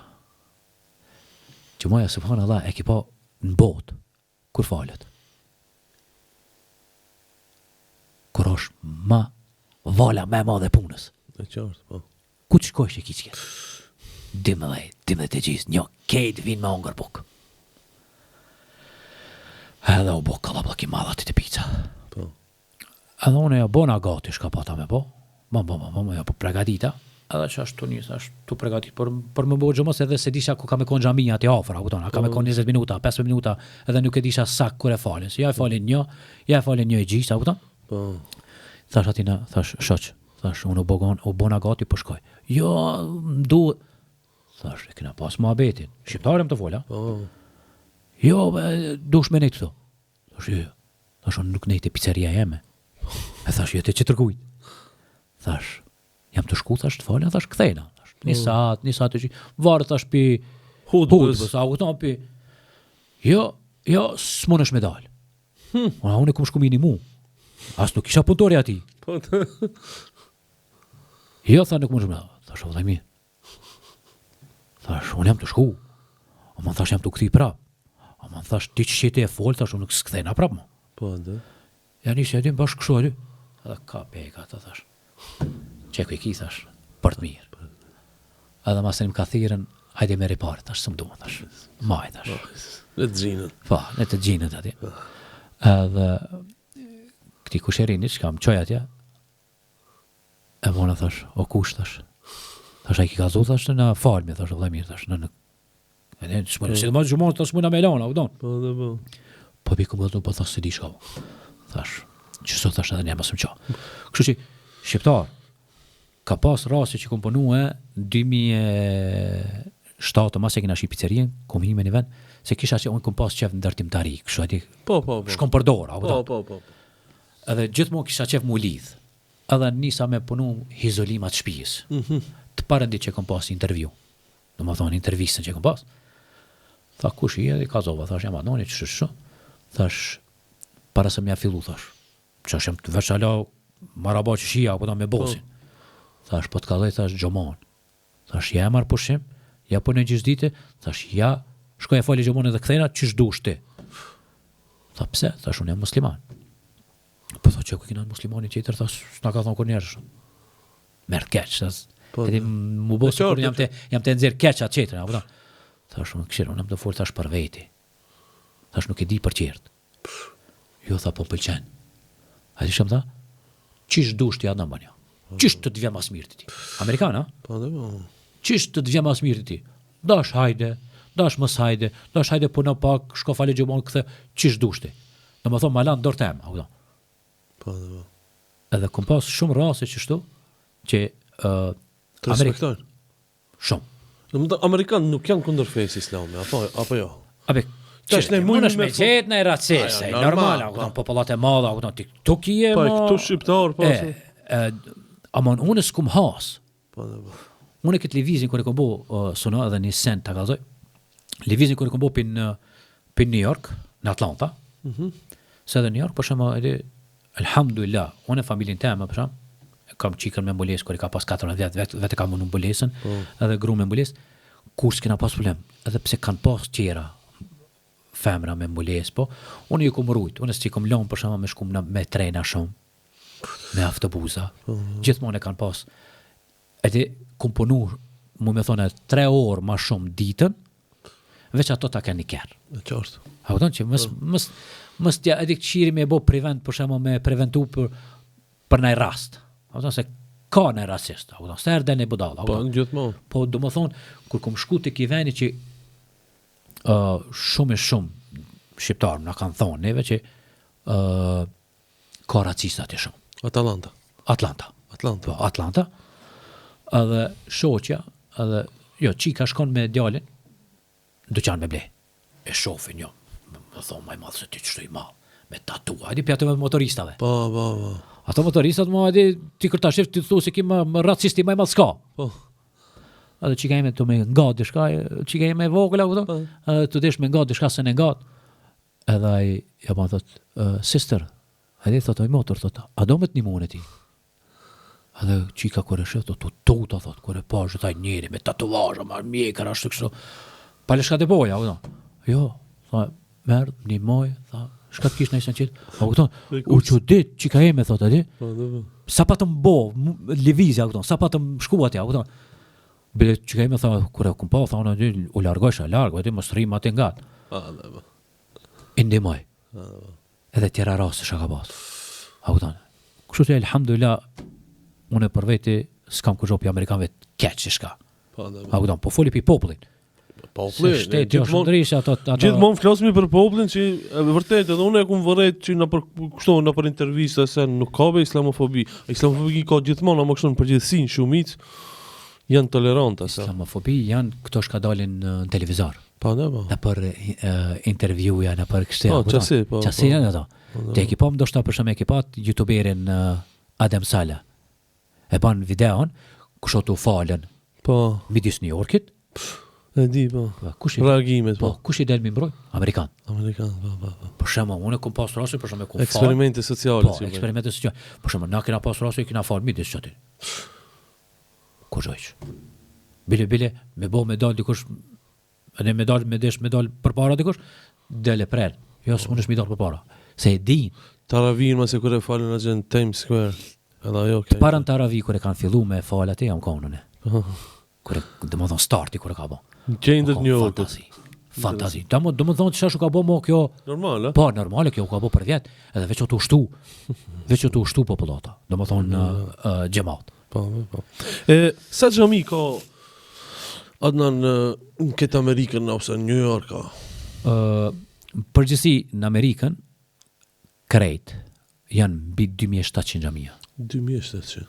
Gjumoja, subhanallah, e ki po në botë, kur falet. Kur është ma vala me ma dhe punës. E qartë, po. Ku të shkojsh e ki qëke? Dimë dhe të gjithë, një kejt vinë me ongër buk. Edhe u buk kalablak i madhat të pizza. Po. Edhe unë ja bona gati shka pata me po. Ma ja po pregadita. Edhe që ashtu një, ashtu pregadit për më bëgjë mos edhe se disha ku ka me konë gjamija ati afër, a kupton, ka me konë 20 minuta, 15 minuta, edhe nuk e disha sak kur e falin. Se ja e falin një e gjisht, a kupton? Po. Thash atina, thash shoq, thash unë u bona gati po shkoj. Jo, duhet. Thash, e kena pas muhabetin. Shqiptarem të fola. Po. Jo, dush me nejtë këto. Thash, jo. Thash, unë nuk nejtë e pizzeria jeme. E thash, jo, te që tërkujt. Thash, jam të shku, thash, të falja, thash, këthejna. Një saat e që, varë, thash, pi hudbës, a këton, pi, jo, s'mon është me dalë. Unë e kum shku minimu. As nuk isha punëtori ati. Po. Jo, tha, nuk mund është me dalë. Thash, o dhe mi. Thash, unë jam të shku. O më thash, jam të këthi prap. O më thash, ti që qete e folë, thash, unë nuk s'kthejna prap, mo. Po, da. Ja nisi aty bashkë kështu aty. Edhe ka peka ata thash. Çeku i ki thash, për të mirë. Edhe masin më ka thirrën, hajde me repart, thash s'm duan thash. Maj thash. Në të gjinët. Po, në të gjinët aty. Edhe këti kusherini që kam qoj atje, e bona thash, o kush thash. Thash, a i ki ka zu thash, në falmi thash, o dhe mirë thash, në edhe si të ma gjumon, thash muna me lana, u don. Po, da, po. Po pi ku më do, po thash se di shka. Thash, qëso thash edhe një mësëm qa. Kështu që, shqiptar, ka pas rasti që kom punu 2007, mas e kina shi pizzerien, kom hi me një vend, se kisha që unë kom pas qef në ndërtimtari, kështu ati, Po. shkom për dora, Po. edhe gjithmonë kisha qef mu lidh, edhe nisa me punu izolimat shpijës, të parëndi që kom pas intervju, do më thonë intervjistën që kom pas, tha kush i edhe i kazova, thash jam Adnoni, që Thash, para se m'ja fillu, thash. Që është të veç ala maraba që shia, apo ta me bosin. Thash, po të kalloj, thash, gjomon. Thash, ja e marrë pushim, ja po në gjysdite, thash, ja, shkoj e fali gjomon edhe kthena, qysh dush ti. Tha, pse? Thash, unë jam musliman. Po tha, që ku kina muslimani tjetër, thash, s'na ka thonë kur njerësh. Merë keq, thash. Edhe mu bosi kur jam të nxjerr keq atë tjetër, apo ta. Thash, unë këshirë, unë jam të folë, thash, për veti. Thash, nuk e di për qertë. Jo, tha, po pëlqen. A di shumë tha? Qish dush ti atë në banja? Qish të vjen mas mirë ti? Amerikan, a? Qish të vjen mas mirë ti? Dash hajde, dash mos hajde, dash hajde puno pak, shko fale gjumon këthe, qish dush ti? Në më thonë, ma lanë dorë tem, a? Edhe kom pas shumë rase që shtu, që të respektojnë. Shumë. Amerikanë nuk janë kundër fesë islame, apo jo? Abe, unë është me gjetë në racese, normal, popullat e madha, TikTok je, pa, këtu shqiptar, amon, unë s'kum has. Unë e këtë levizin kër e kom bo, sona edhe një sen të gazoj, levizin kër e kom bo për New York, në Atlanta, se edhe New York, për shumë, edhe, alhamdulillah, unë e familin tema, për shumë, kam qikën me mbules, kër i ka pas 14 vete kam unë mbulesën, edhe gru me mbules, kur s'kina pas problem, edhe pse kanë pas qera, femra me mbules, po, unë ju kom rujt, unë s'ci kom lonë për shama me shkum me trena shumë, me autobusa, gjithmonë e kanë pas, edhe kom punu, mu me thone, 3 orë ma shumë ditën, veç ato ta kanë një kërë. E qartë. A u tonë që mës tja edhe këqiri me bo prevent, për shama me preventu për nëj rast. A u tonë se ka nëj rasist, a u tonë, se erdhe në budala. Po, në gjithmonë. Po, do më thonë, kur kom shku të kiveni që shumë shqiptarë na kanë thonë neve që ka racistat e shumë. Atlanta. Po, Atlanta. Edhe shoqja, edhe jo, qika shkon me djalin, dyqan me ble. E shofin, jo, më thonë maj madhë se ti qështu i madhë, me tatua, edi pjatë me motoristave. Po. Ato motoristat ma edi, ti kërta shift, ti të thu se ki më racisti maj madhë s'ka. Po. Edhe qika ime të me nga dishka, qika ime vogla, edhe të desh me nga dishka se në nga. Edhe ja pa thot, sister, edhe thot, oj motor, thot, a do me të një mune ti? Edhe qika kër e shëf, të tuta, thot, kër e pashë, taj njeri, me tatuajë, ma mjekër, ashtë të kështu. Pale shka të boja, jo, tha, merdë, një moj, tha, shka të kishë në isën qitë, u që dit, qika ime, thot, edi, sa pa të mbo, livizja, sa pa të më shkuat ja, bile që ka ime, tha, kër e këm pa, tha, u largojsh, largoj, më sërim atë nga të. Indimoj. Edhe tjera rase shaka pas. Kështu të alhamdulillah, unë e për veti, s'kam kërgjopi Amerikanve të keqë që shka. Po foli pi popullin. Gjithmonë flasmi për popullin që vërtet edhe unë e kum vërret që në për intervista se nuk ka be islamofobi. Islamofobi ka gjithmonë, ama kështu në përgjithësinë shumic janë toleranta. Islamofobi janë këto shka dalin në televizor. Në për intervjuja, në për kështira. Qasi janë ato. Te ekipom do shta për shumë ekipat youtuberin Adem Sala. E ban videon, kështu falen midis New Yorkit. E di, po. Reagimet, po. Kush i del mi mbroj? Amerikan. Po. Për shembull, unë kom pas rasti, për shembull, eksperimente sociale. Po, eksperimente sociale. Për shembull, na kena pas rasti, kena fal midis çotit. Kujoj. Bile, me bo me dal dikush, edhe me dal përpara dikush, dele prel. Jo, s'mundesh mi dal përpara. Se e din. Taravin ma se kur e falën atë në Times Square. Edhe ajo okay. Para Taravi kur e kanë fillu me fal atë jam konën. Kur do të thon starti kur e ka bë. Gjendët New Yorkut. Fantazi. Do më thonë që shashu ka bo mo kjo... Normale? Po, normale, kjo ka bo për vjetë, edhe veç o të ushtu. Veç o të ushtu popullata. Do më thonë gjemat. Po. Sa gjami ka Adnan në këtë Amerikën ose New York ka? Përgjësi në Amerikën, krejt, janë mbi 2700 gjamia. 2700?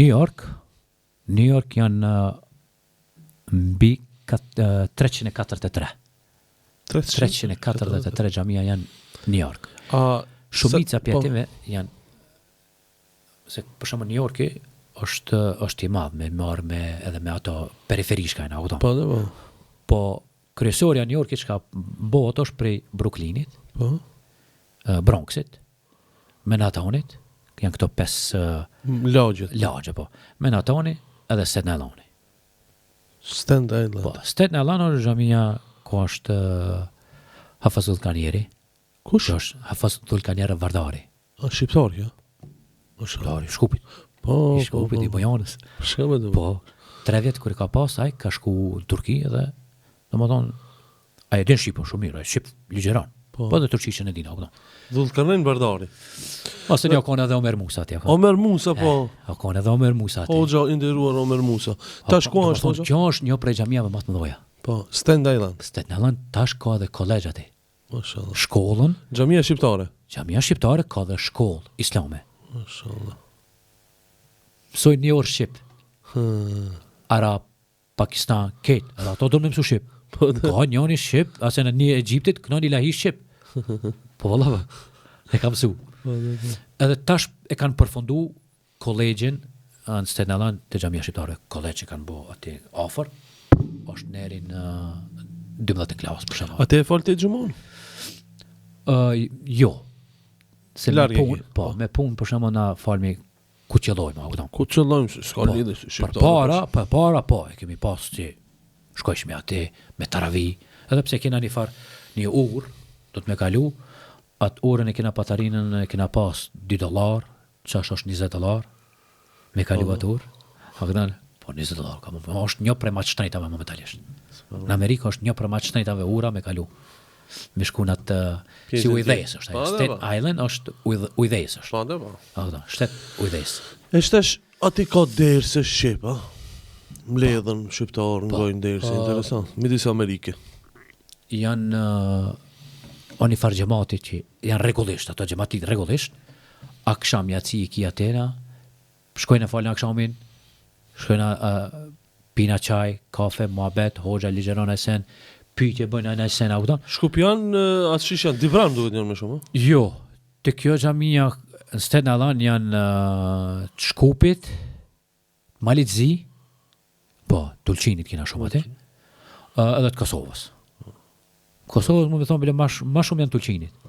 New York janë mbi 343. 343 gjamia janë New York. Shumica pjetive janë, se për shumë New Yorki është i madh me marrë edhe me ato periferishka në auto. Po. Po kryesorja New Yorkit çka bëhet është prej Brooklynit, Po. Bronxit, Manhattanit, janë këto 5 Lagjet. lagje po. Manhattani edhe Staten Islandi. Stand Island. Po, Staten Island është xhamia ku është Hafez Ulkanieri. Kush? Që është Hafez Ulkanieri Vardari. A shqiptar, ja? Vardari, Shkupit. Po, I Shkupit, i Bojanës. Shka me dhe. Po, 3 vjet kur i ka pas ai ka shku në Turki edhe domethënë ai din shqip shumë mirë, ai shqip ligjëran. Po. Po edhe turqishën e din apo. Dhullkarnin Bardari. Ose ne ka edhe Omer Musa atje. Omer Musa, po. Ka edhe Omer Musa atje. Hoxha i nderuar Omer Musa. Tash ku është hoxha? Kjo është një prej xhamiave më të mëdha. Po, Stand Island. Staten Island tash ka edhe kolegj atje. Mashallah. Shkollën, Xhamia shqiptare. xhamia shqiptare ka dhe shkollë islame. Mashallah. Mësoj një orë shqip, Hmm. Arab, Pakistan, ketë, edhe ato do me mësu shqip. Po, Ka njëni shqip, ase në një Egjiptit, këno një lahi shqip. Po valla, e kam mësu. Edhe tash e kanë përfundu kolegjin në Staten Island të xhamia shqiptare. Kolegj që kanë bo aty afër, është neri në 12 klasë për shembull. Ate e falë të gjumon? Jo. Se me Larg e punë, ke. po, me punë për shembull na falmi ku qellojmë, a kupton? Ku qëllojmë, s'ka Po, lidhje si për shqiptare. para, po, e kemi pas që shkojshme aty me taravi, edhe pse kena një urë, do të me kalu, atë urën e kena patarinën, e kena pas $2, qash është $20, me kalu atë urë, a këtan, po $20, ka më, është një prej ma qëtënjtave momentalisht. Në Amerikë është një prej ma qëtënjtave ura me kalu. Me shku në atë, si ujdhes është, Po, Staten Island është ujdhes është. Pa, dhe pa. A këtan, shtet ujdhes. E shtesh, ati ka derse shqip, a? Mbledhen shqiptar, ngojnë derse, interesant. Midis Amerike. Janë oni farë gjemati që janë regullisht, ato gjematit regullisht, aksham jaci i kia tena, shkojnë e falën akshamin, shkojnë pina qaj, kafe, muhabet, hoxha, ligjeron e sen, pyjtje bëjnë e sen, a këton? Shkupian, atë shish janë, divran duhet njërë me shumë, a? Jo, të kjo xhamia në Staten Island janë të Shkupit, Malitzi, po, Tulqinit kena shumë atë, edhe të Kosovës. Kosovës më me thonë bile ma shumë janë Tulqinit.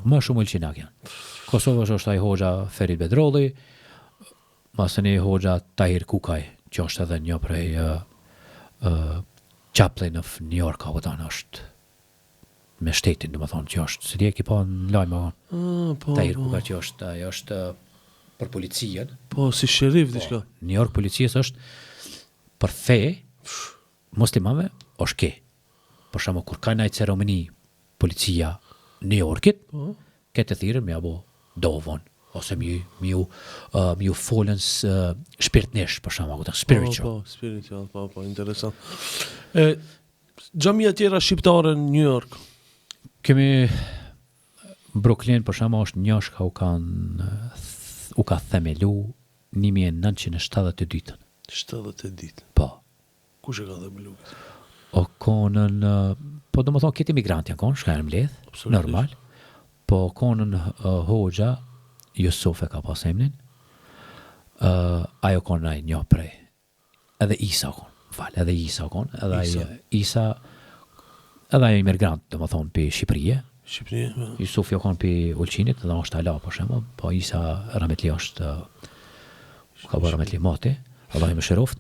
Ma shumë Ulqinak janë. Kosovës është ai hoxha Ferit Bedrolli, masëni hoxha Tahir Kukaj, që është edhe një prej chaplain of New York, a këtan është me shtetin, dhe më thonë, që është, se di e ki pa në lajmë, Po, Tahir Kukaj që është, ajo është për policien, po, si shërif, diçka. New York policies është për fe muslimave është ke. Për shembull kur ka ndaj ceremoni policia New Yorkit, këtë thirrën me apo dovon ose mi u folën shpirtnisht për shembull, kupton, spiritual. Po, spiritual, po, interesant. Xhamia tjera shqiptare në New York. Kemi Brooklyn për shembull është një shka u ka themelu 1972. 70 ditë. Po. Kush e ka dhe blukit? O konën, po do më thonë këtë imigrantë janë konë, shka e në mbledh, Absolutisht. normal, po konën hoxha, Jusuf e ka pas emnin, ajo konë ai një prej, edhe Isa konë, edhe Isa konë, edhe Isa, edhe ajo imigrant, do më thonë, për Shqipërije, Shqipëri, Jusuf jo konë për Ulqinit, edhe është ala, për shemë, po Isa Rametli është, ka bërë Rametli mati, Allah i më shëroft,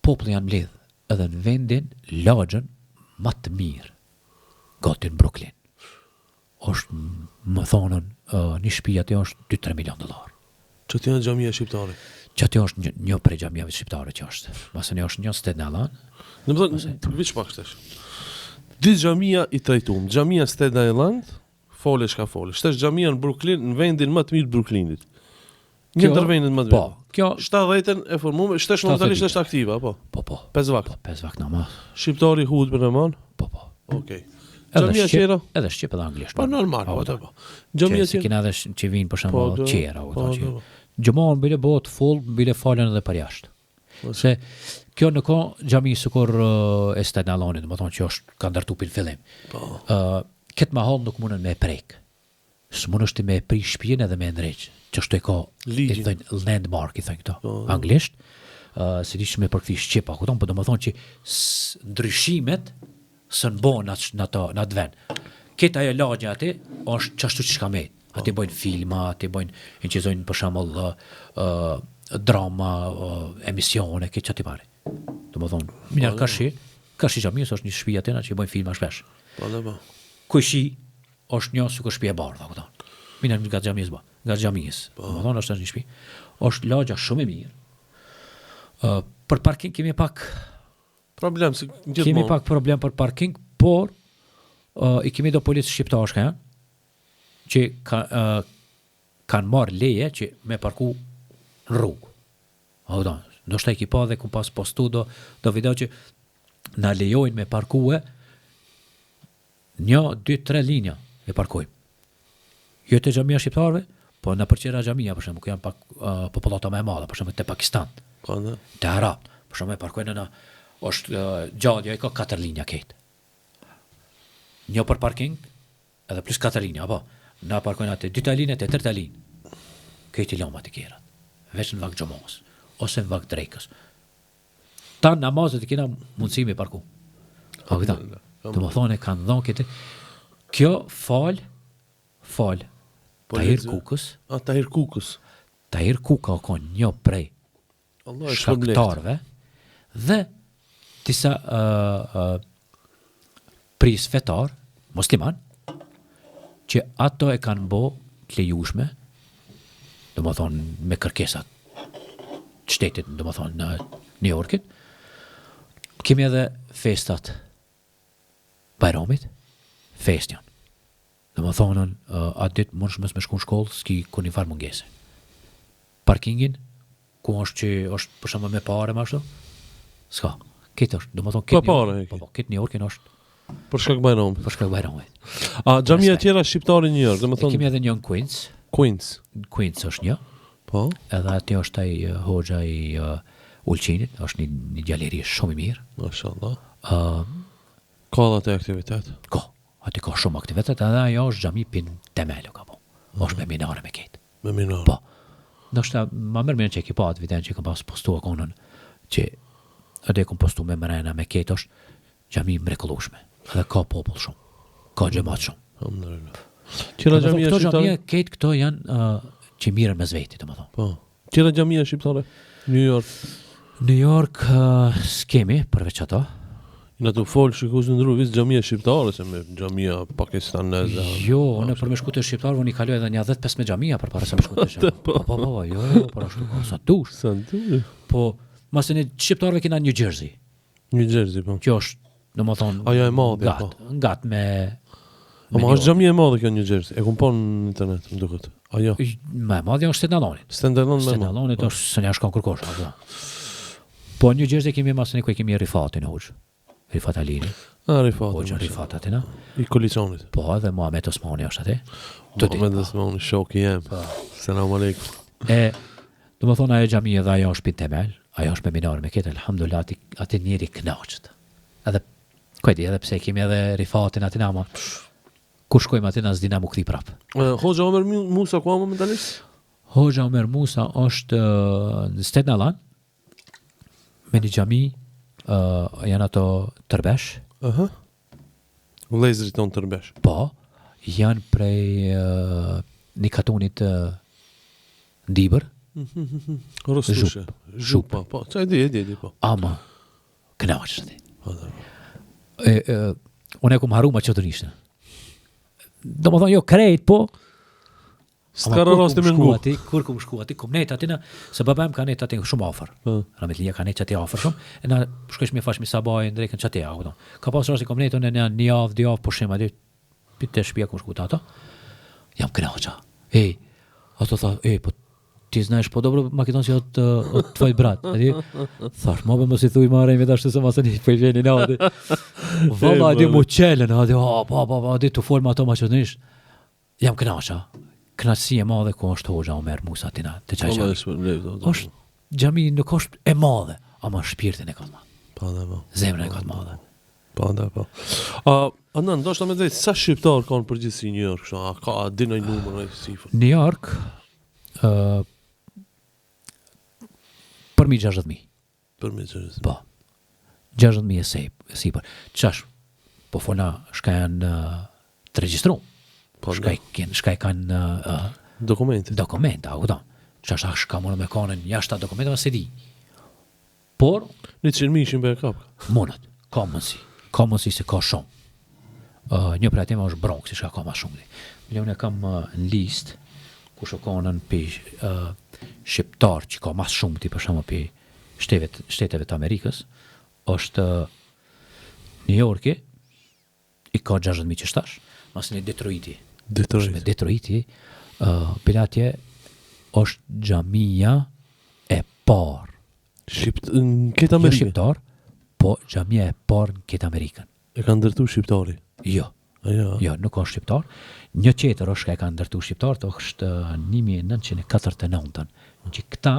populli janë mbledh edhe në vendin lagjën më të mirë gati në Brooklyn. Është, më thonën, një shtëpi aty është $2-3 milion. që të janë xhamia shqiptare. Që aty është një prej xhamiave shqiptare që është. Masë është një Staten Island. Në më thonë, viç pak shtesh. Di xhamia i trajtum, xhamia Staten Island, folesh ka folesh. Shtesh xhamia në Brooklyn, në vendin më të mirë të Brooklynit. Një Kjo- ndër vendet më të Po, mirë. kjo 70-ën e formuar, shtesh momentalisht 70 është aktive, apo? po. 5 vakt. 5 vakt namaz. Shqiptari hud për namaz. Po. Okej. Edhe Xhamia tjera? Edhe shqip edhe anglisht. Po normal, po. Xhamia Xhamia që tjera. kena edhe që vinë për Po, shembull do. qera, Po, do. Gjumon bile bëhet full, bile falen edhe për jashtë. Se kjo në ko xhami sikur e Staten Islandit, do të thonë që është ka ndartu për fillim. Këtë mahall nuk mundën me prek. S'mund është me prish shtëpinë edhe me ndreq. Që është e ka i Ligjin. thënë landmark i thënë këto. Anglisht. si di që me përkëthi Shqipa, kupton, po domethënë që ndryshimet së bën në atë vend. Këtë ajo lagja aty është çashtu që ka me. Aty bëjnë filma, aty inqizojnë për shembull drama, emisione, këtë çati pare. Domethënë, mirë ka shi xhamisë është një shtëpi aty që bëjnë filma shpesh. Po. Kushi është një si shtëpi e bardha, kupton. Mirë nga xhamisë, nga xhamisë. Domethënë është një shtëpi. Është lagja shumë e mirë. Për parking kemi pak problem si gjithmonë. Kemi pak problem për parking, por i kemi do policë shqiptashke që kanë marrë leje që me parku në rrugë. Ndoshta i kipa dhe ku pas postu do video që na lejojnë me parkue 1, 2, 3 linja e parkojmë. Jo te xhamia shqiptarëve, po në përqera xhamia, për shembull, ku janë pak popullata më e madhe, për shembull te Pakistan. Te Arab, për shembull e parkojnë është gjallja i ka 4 linja këtë. Një për parking, edhe plus 4 linja, apo? Na parkojnë atë 2 linja, te 3 linja. Këtë i loma të kjerat. Veç në vak gjomos, ose në vak drejkës. Ta namazet i kena mundësi me parku. Të më thone kanë dhonë këtë. Kjo fal Tahir Kukës. Tahir Kukës. Tahir Kuka o konë një prej shkaktarve dhe disa pris fetar, musliman, që ato e kanë bo të lejushme, dhe më thonë me kërkesat shtetit, dhe më thonë në New Yorkit. Kemi edhe festat Bajramit, festjan. Dhe më thonën, atë ditë mund shmes me shku në shkollë, s'ki ku një farë mungese. Parkingin, ku është që është për shumë me pare ma shto, s'ka. Këtë është, dhe më thonë, këtë New Yorkin është për shkak Bajramit. Për shkak Bajramit. Xhamia tjera shqiptare në New York, dhe më thonë. Kemi edhe një në Queens. Queens është një. Po. Edhe aty është ai hoxha i Ulqinit, është një gjalleri shumë i mirë. Mashallah. Ka dhe të aktivitet? Ka. Aty ka shumë aktivitet, edhe ajo është xhami pin temelo ka po. Është me minare me këtë. Me minare. Po. Ndoshta më mirë që ekipa atë viten që kam pas postuar konën që atë kam postuar me mrena me këtë është xhami mrekullueshme. Edhe ka popull shumë. Ka xhamat shumë. Alhamdulillah. Qëra xhamia shqiptare? Këtë këto janë që mirën me zveti, domethënë. Po. Qëra xhamia shqiptare? New York. New York s'kemi përveç ato. Në të folë shikues në ndru visë xhamia shqiptare, se me xhamia pakistaneze. Jo, unë për me shku të shqiptarë, unë i kaloj edhe një 10-15 xhamia për para se me shku të shqiptarë. Po, jo, për ashtu, sa dush. Po, masë një shqiptarëve kina New Jersey. New Jersey, po. Kjo është, në më thonë, ajo e madhe, po. Gat me Ma është xhamia e madhe kjo New Jersey, e kum po në internet, më duket. Ajo. Me madhe është Stenalonit. Stenalonit është se një shkon kërkosh. Po New Jersey kemi masë një ku kemi Rifatin e hoqë. Rifat Alini. Rifat atina. I koalicionit. Po, edhe Muhammed Osmani është ati. Muhammed Osmani, shoki jem. Selam aleikum. Do më thonë, ajo xhamia dhe ajo është pin temel, ajo është me minare me këtë, alhamdulillah, ati njeri knaqët. Edhe, kujti, edhe pse kemi edhe Rifatin atina, ma kur shkojmë atina s'dina mu këthi prapë. Hoxha Omer Musa, ku ama mentalisht? Hoxha Omer Musa është në Staten Island, me një xhami, janë ato tërbesh. Vlezrit tonë tërbesh. Po, janë prej një katunit ndibër. Rostushe. Zhupa. Po, që e di, po. Ama, knaqës ati. Unë e ku më haru ma që të nishtë. Do më thonë, jo krejt, po. S'kara rasti me ngu. Kur ku më shku ati, kom nejtë atina, se babam ka nejtë ati shumë afer. Ramet Lija ka nejtë që ati afer shumë, e na shkojsh me fash me sabaj, në drejken që ati afer. Ka pas rasti kom nejtë, në një javë, 2 javë, po shemë ati, të shpia ku më shku të ato, jam kënaqa. Ato tha, po ti znash, po dobro Makedon që të tvoj brat. Thash, ma më si thuj marë, me dashtë se masë një pëjgjeni në ati. Valla, adi mu qelen, adi të folë me ato maqedonisht. Jam kënaqa. Knaqësi e madhe ku është hoxha Omer Musa atina të qaj xhami. Është xhami nuk është e madhe, ama shpirtin e ka të madhe. Po. Zemrën e ka të madhe. Po. Anë, ndoshta me drejtë, sa shqiptar kanë përgjithësi New York, a ka dinoj numër e sifër? New York, përmi 60.000. Për me qërës. Po. 16.000 e sipër. Qash, po fola shka janë të regjistru. Po, Shka i kanë dokumente. dokumenta, u kupton. Qash shka mundë me kanën jashta dokumentave se di. Por, 100.000 ishin për e kapë. mundët, ka mundësi se ka shumë. Një për atema është Bronx, shka ka ma shumë. Unë e kam në list, ku shokonën për shqiptar që ka mas shumë ti për shumë për shteteve të Amerikës, është New Yorki, i ka 60.000 qështash, mas një Detroiti. Detroiti, pilatje është xhamia e parë. Në këtë Jo Amerikë? shqiptar, po xhamia e parë në këtë Amerikën. E ka ndërtu shqiptari? Jo. Aja. Jo, nuk është shqiptar. Një tjetër është ka e ka ndërtu shqiptar, të është 1949. Që këta,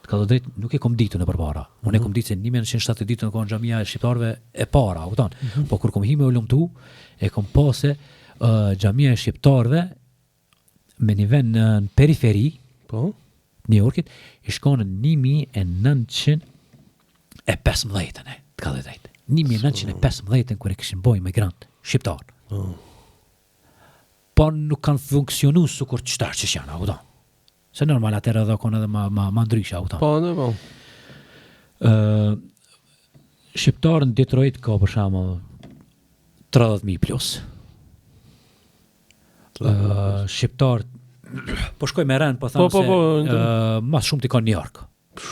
të ka të drejt, nuk e kom ditu në përbara. Unë e kom ditë se 1970 në kohën xhamia e shqiptarëve e para, kupton? Po kur kom hime u lumtu, e kom pase xhamia e shqiptarëve me një vend në periferi, Po? New Yorkit, i shkonë në 1915, të ka dhe drejt. 1915 kër e këshin boj migrant shqiptar. Po nuk kanë funksionu su kur qëtar që janë, auto. Se normal atër edhe konë edhe ma ndrysha, auto. Po, ne po. Shqiptar në Detroit ka për shama 30.000 plus. Shqiptar, po shkoj me rënë, po thamë se mas shumë t'i ka New York.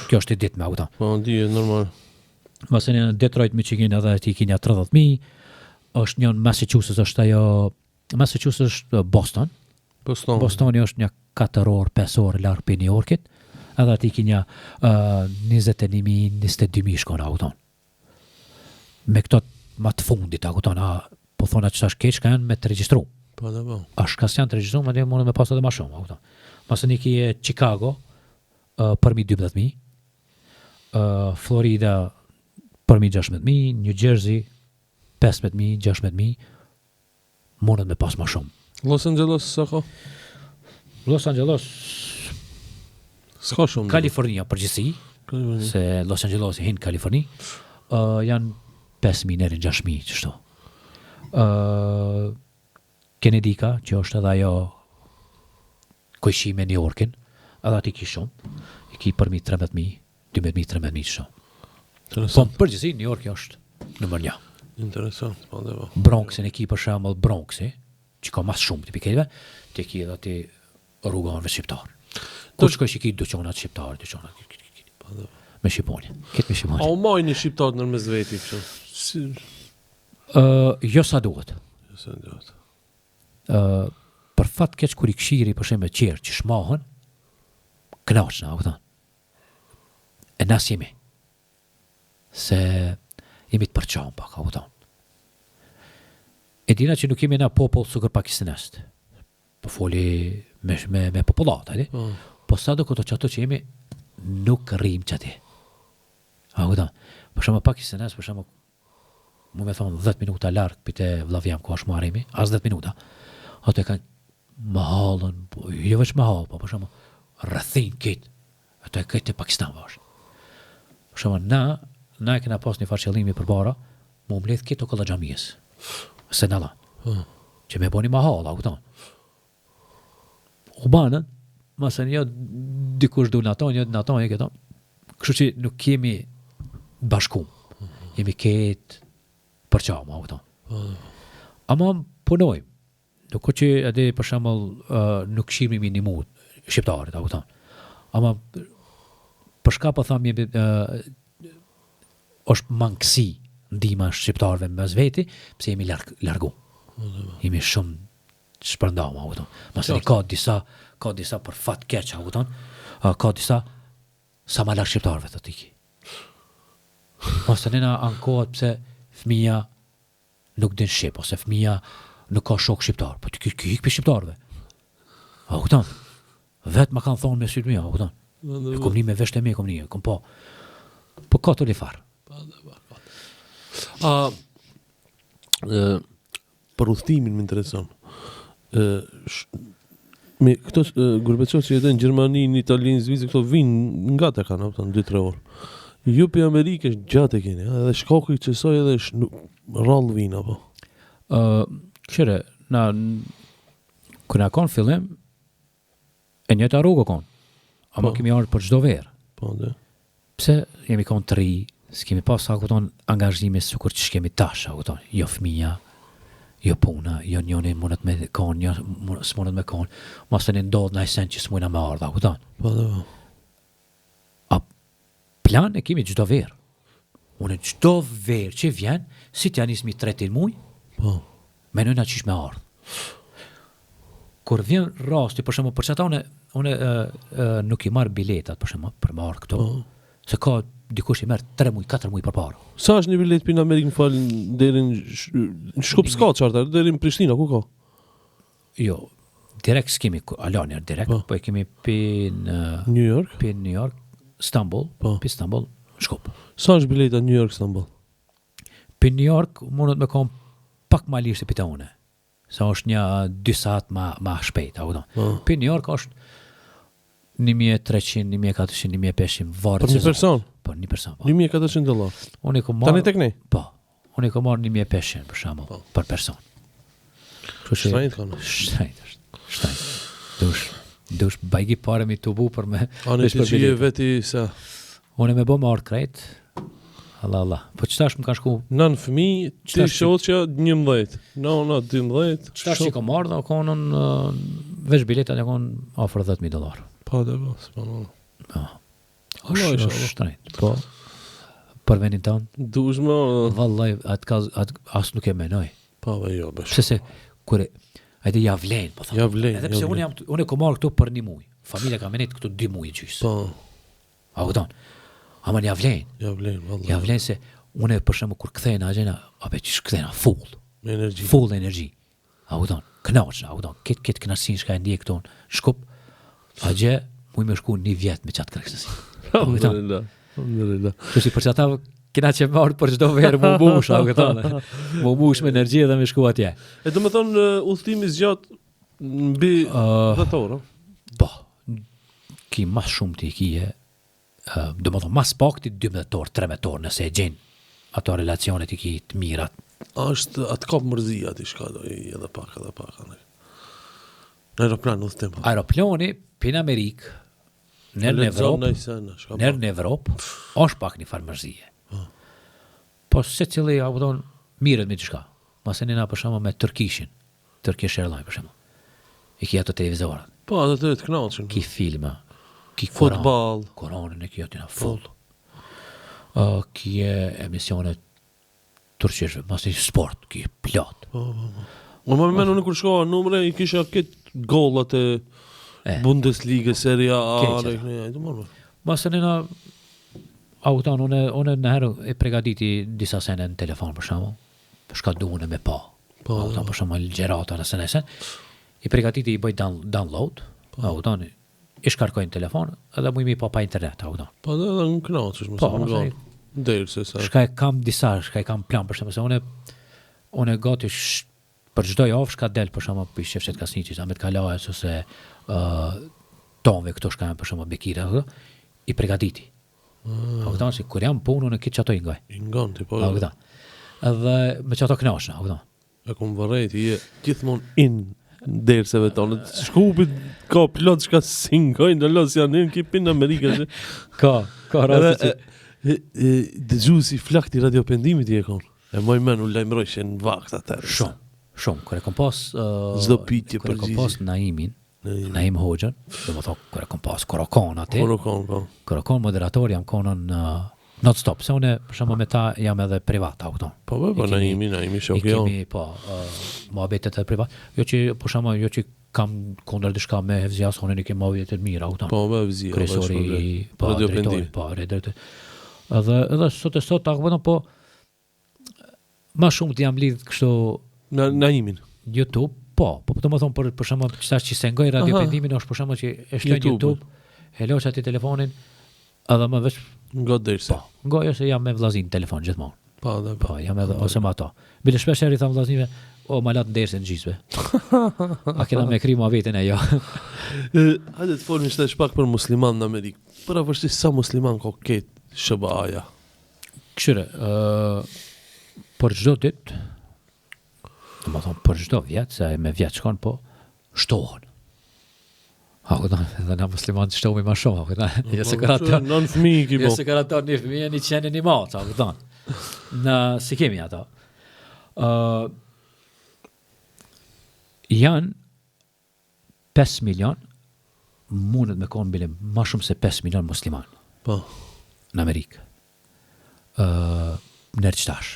Kjo është i ditë me auto. Po, di e normal. Masë një Detroit, Michigan edhe ti kinja 30.000, është një Massachusetts, është ajo, Massachusetts është Boston. Bostoni është një 4 orë, 5 orë larë për New Yorkit, edhe ti kinja 21.000, 22.000 shkona auton. Me këto ma të fundit, auton, po thona që është keq, ka janë me të registru. Po, ne po. A shkas janë të registru, ma dhe mundë me pasë edhe ma shumë, auton. Masë një ki e Chicago, përmi 12.000, Florida, përmi 16.000, New Jersey, 15.000, 16.000, mundët me pas ma shumë. Los Angeles, sa ka? Los Angeles, S'ka shumë. Kalifornia përgjithsi, se Los Angeles i hinë Kaliforni, janë 5.000 nërë 6.000, qështu. Kennedy-ka, që është edhe ajo kojshime New Yorkin, edhe ati ki shumë, i ki përmi 13.000, 12.000, 13.000 shumë. Po përgjithsi, New York është nëmër 1. Interesant, po dhe po. Bronxin e ki për shembull Bronxi, që ka mas shumë të piketve, të ki edhe ti rrugonve shqiptar. Ku shkoj që ki dyqonat shqiptar, me Shqiponi. Këtë me Shqiponi. A u majnë shqiptar nër mes veti, kështu? Jo sa duhet. Se duhet. Për fat keq kur i këshiri për shembull qerë që shmahën, knaqna, u thon. E nas jemi. Se jemi të përqam pak, u thon. E dina që nuk jemi na popull sukur pakistanest. Po foli me popullat, ali? Po sa do këto që jemi nuk rrim që ati. A u thon. Për shembull pakistanest, për shembull mu me thonë 10 minuta larg pite vllavjam ku është marrimi, as 10 minuta. Ato e kanë mahallën, jo veç mahall, po për shembull rrethin kit. Ato e këtë Pakistan vash. Për shembull na e kena pas një farë qëllimi përpara, mu mbledh këto kolla xhamies. Se nalla. Që me boni mahall, a kupton. U banën, masën jo dikush du në ato, një në ato, e këto. Kështu që nuk kemi bashkum. Jemi ketë për qama, u këto. Ama punojmë. Nuk që edhe për shembull nuk shirmi minimut shqiptarit, u këto. Ama për shka po tham jemi është mangësi ndihma shqiptarëve mes veti, pse jemi largu. Jemi shumë shpërndama, u këto. Masë ka disa për fat keq, u këto. Ka disa sa ma larg shqiptarëve të tiki. Masë nëna ankohet pse fëmija nuk din shqip, ose fëmija nuk ka shok shqiptar, po të kik për shqiptarve. A u këtan? Vetë ma kanë thonë me sytë mija, a u këtan? E kom një me vesht e me, kom një, kom po. Po ka të lifarë. Për udhtimin më intereson. Me këto gurbeqo që jetë në Gjermani, në Itali, në Zvicër, këto vinë nga të kanë, 2-3 orë. Ju për Amerikë është gjatë e keni, edhe shkoku i qësoj edhe rallë vina, po. Këshire, kër na konë fillim, e njëta rrugë konë. Ama kemi ardhur për çdo verë. Po, dhe. Pse jemi konë të ri, s'kemi pas sa kupton angazhime sikur që kemi tash, kupton. Jo fëmija, jo puna, jo njëri mundet me konë, jo s'mundet me konë. Mos të ne ndodh në sen që s'mujna me ardha, kupton. Po, dhe, po. A plan e kemi çdo verë. Unë çdo verë që vjen, si t'ja nismi 3 muj, Po. menojna qish me ardhë. Kur vjen rasti, për shembull, për çata unë nuk i marr biletat për shembull për me ardhë këtu. Se ka dikush i merr 3 muj, 4 muj përpara. Sa është një bilet për në Amerikë, më falë, deri në Shkup s'ka qarta, deri në Prishtina, ku ka? Jo, direkt s'kemi Alania direkt, po e kemi në New York? Për New York, Istanbul, për Istanbul, Shkup. Sa është bileta New York, Istanbul? Për New York mundet me kom pak ma lirë se pita une. Sa është një 2 saat ma shpejt, Për New York është 1.300, 1.400, 1.500 varë. Për një person? Për një person, po. $1.400. Unë i kom marrë... Tani tek ne? Po. Unë i kom marrë 1.500 për shembull, për person. Shrejt ka në? Shrejt. Dush bajgi pare mi të bu për me... Anë të që je veti sa... Unë me bo me ardë krejt. Allah. Po qëtash më ka shku... Nën fëmi, ti shoqja 11. Nona 12. Qëtash që kom ardë, o konën veç biletat e konë ofër $10,000. Pa dhe ba, s'pa është shtrenjt. Po, për venin tonë. Dush më... Vallaj, asë nuk e menoj. Pa dhe jo, besh. Se, kure, ajde ja vlen, po thëmë. Ja vlen. Edhe pse unë e kom marrë këtu për 1 muj. Familja ka menet këtu 2 muj gjysë. Po. A këton. Ama ja vlen. Ja vlen, vallaj. Ja vlen se unë për shembull kur kthejna agjena, apo çish kthejna full. Me energji. Full energji. A këton. Kënaqsh, a këton. Këtë kënaqësinë që ndjej këtu në Shkup. Agje, mu me shku 1 vjet me qatë kërkësësi. Alhamdulillah. Kështu për çata kena që marrë për çdo verë mu bush, a këton. Mu bush me energji dhe me shku atje. E do me thonë udhëtimi zgjat mbi 10 orë. Po. Ki mas shumë ti kije, do me thonë mas pak ti 12 orë, 13 orë nëse e gjen ato relacionet i ki të mirat. Ashtë atë kap mërzia ti shka do i edhe pak. Në aeroplan udhëtim. Aeroplani për në Amerikë, nërë në Evropë, është pak një farë mërzije. Po se cili miret me qëshka. Masë njëna për shumë me Turkish Airlines për shumë. I ki ato televizorat. Po, ato të knaqën. Ki filma, ki futbol. Koranën e ki atina full. Ki emisionet turqishve, masë një sport, ki plot. Unë më menu në kur shkoha numre, i kisha këtë gollat e Bundesliga, Serie A. Masë njëna auton, unë nëherë e pregaditi disa sene në telefon për shumë, shka duhune me pa. Auton për shumë gjerata në senesen, i pregaditi i bëj download, auton, i shkarkojnë telefon, edhe mu i mi pa internet, auton. Po edhe në knaqësh, mësë derë se sa. Shka e kam disa, shka e kam plan për shumë, se unë e gati për çdo javë shka del për shumë për shefshet Kasniqis, Ahmet Kalajes ose tonve këto shka janë për shumë Bekira, i pregaditi. A këtan si kur jam punë në kitë që ato i ngaj. I ngan ti, po. A këtan. Edhe me që ato knashna, a këtan. E kom vërrejt, i e gjithmon derseve tonë. Shkupit ka plot shka singojnë, në losë janë në kipin në Amerikë. Ka rrasë që... Dëgjusi flakti radiopendimit i e konë. E moj menu lajmëroj që në vakt atërë. Shumë. Kër e kom pas... Zdo pitje përgjizit. Kër e kom pas Naim Hoxhën, dhe më thokë kër e kom pas Korokon ati. Korokon moderator jam konën not stop. Se une, për shumë me ta jam edhe privat, auton. Po, Naimi shokë jo. I kemi, mohabetet e privat. Jo që kam kondër dishka me Hevzias, unë një kemë mohabetet mirë, auton. Po, me Hevzia. Kresori, drejtori. Edhe sot akë po ma shumë të jam lidhë kështu Naimin. YouTube, po të më thonë për shumë qëtash që se ngoj radiopendimin është për shumë që e shtojnë YouTube, e loq ati telefonin, edhe më veç... Ngo dërse. Po, ngoj ose jam me vlazin telefon gjithmonë. Po, jam edhe ose më ato. Bile shpesh eri thamë vlazinve, ma latë ndërse në gjizve. A kena me kri mua vetën e jo. Hajde të folmi shtë shpak për musliman në Amerikë. Për a vërshti sa musliman ko ketë Shëbaja. Këshire, për çdo ditë, do më thonë për çdo vjet, se me vjet shkon, po shtohen. Edhe na muslimanë shtohemi ma shumë, se kërata Nën fëmijë ki po. se kërata një fëmijë, një qenë një matë, në si kemi ato. Janë 5 milion, mundet me konë bile ma shumë se 5 milion muslimanë Po. në Amerikë. Nërqtash.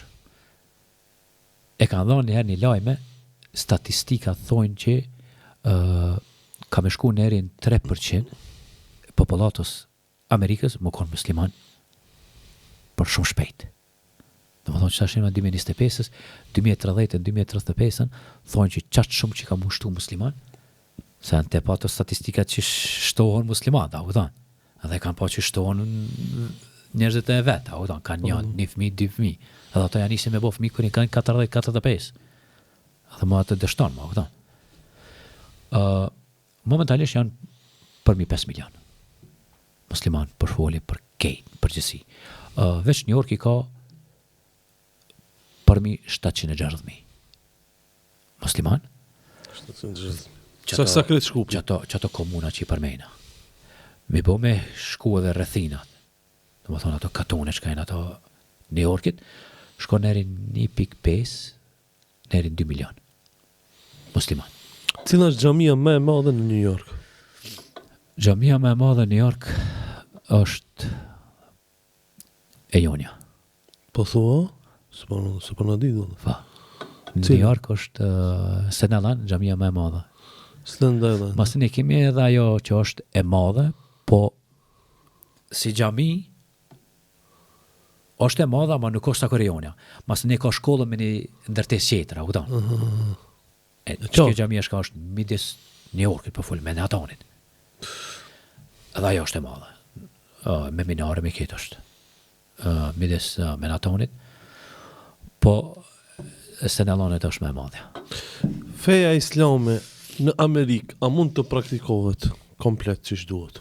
E kanë dhonë njëherë një lajme, statistika thonë që ka me shku njerin 3% popullatës Amerikës më konë musliman për shumë shpejt. Dhe më thonë që ta shenë 2025, 2030, 2035, thonë që qatë shumë që ka mu shtu musliman, se në te pa të statistikat që shtohen musliman, da u thonë. Edhe kanë pa që shtohen njerëzit e vetë, u thonë, kanë një fëmi, 2 fëmi. Edhe ato janë isin me bo fëmi kër një kanë 40-45. Edhe më atë dështonë, u thonë. Momentalisht janë përmi 5 milion musliman për foli, për kejt, për gjësi. Veç New York i ka përmi 760.000 musliman. Sa kretë shkupi? Qato komuna që i përmejna. Me bo me shku edhe rrethinat. Dhe më thonë ato katone që kajnë ato New Yorkit, shko neri 1.5, neri 2 milion musliman. Cila është xhamia më e madhe në New York? Xhamia më e madhe në New York është e Jonja. Po thua? S'po na di do. Pa. Në New York është Staten Island, xhamia më e madhe. Staten Island. Masë ne kemi edhe ajo që është e madhe, po si xhami është e madhe, ma nuk është sa Korejonja. Masë ne ka shkollën me një ndërtes qetra, u donë. Që xhamia shka është midis New Yorkit, për full, me Manhattanit. Edhe ajo është e madhe. Me minare, me këtë është. Midis Manhattanit. Po, Stenellonet është me madhe. Feja islame në Amerikë, a mund të praktikohet komplet që duhet?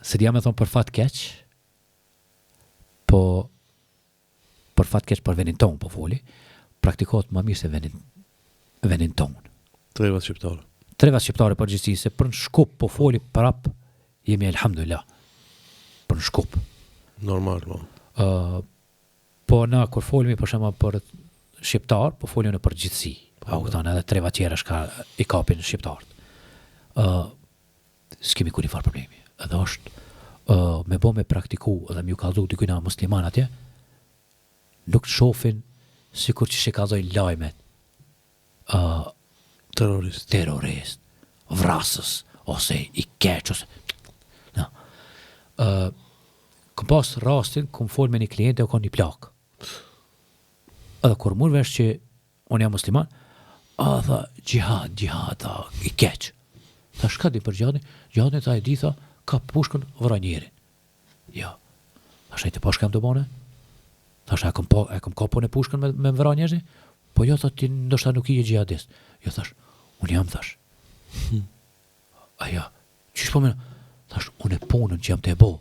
Se dhja me thonë për fat keq, po për fat keq për venin tonë, po foli, praktikohet më mirë se venin tonë. Trevat shqiptare. Trevat shqiptare për gjithësi, se për në Shkup, po foli prap, jemi elhamdulillah. Për në Shkup. Normal, po. Po na, kur folimi për shema për shqiptar, po folimi në për gjithësi. Edhe treva tjera shka i kapin shqiptarët. S'kemi ku një farë problemi. Edhe është me bo me praktiku edhe m'ju kalzu dykujna musliman atje, nuk të shofin sikur që shikazoj lajmet terrorist, vrasës, ose i keq, ose... No. Këm pas rastin, këm fol me një kliente, o ka një plak. Edhe kur mur vesh që unë jam musliman, tha, gjihad, i keq. Tha, shka di për gjihadin, tha e di, tha, ka pushkën vëra njeri. Ja. Tha, shajte pa shkam të bone? Thash, e kom ka pone pushkën me vëra njerëzi? Po jo, ti ndoshta nuk i e gjihadist. Jo, thash, unë jam, thash. Aja, qysh po me? Thash, unë e punën që jam të e bo.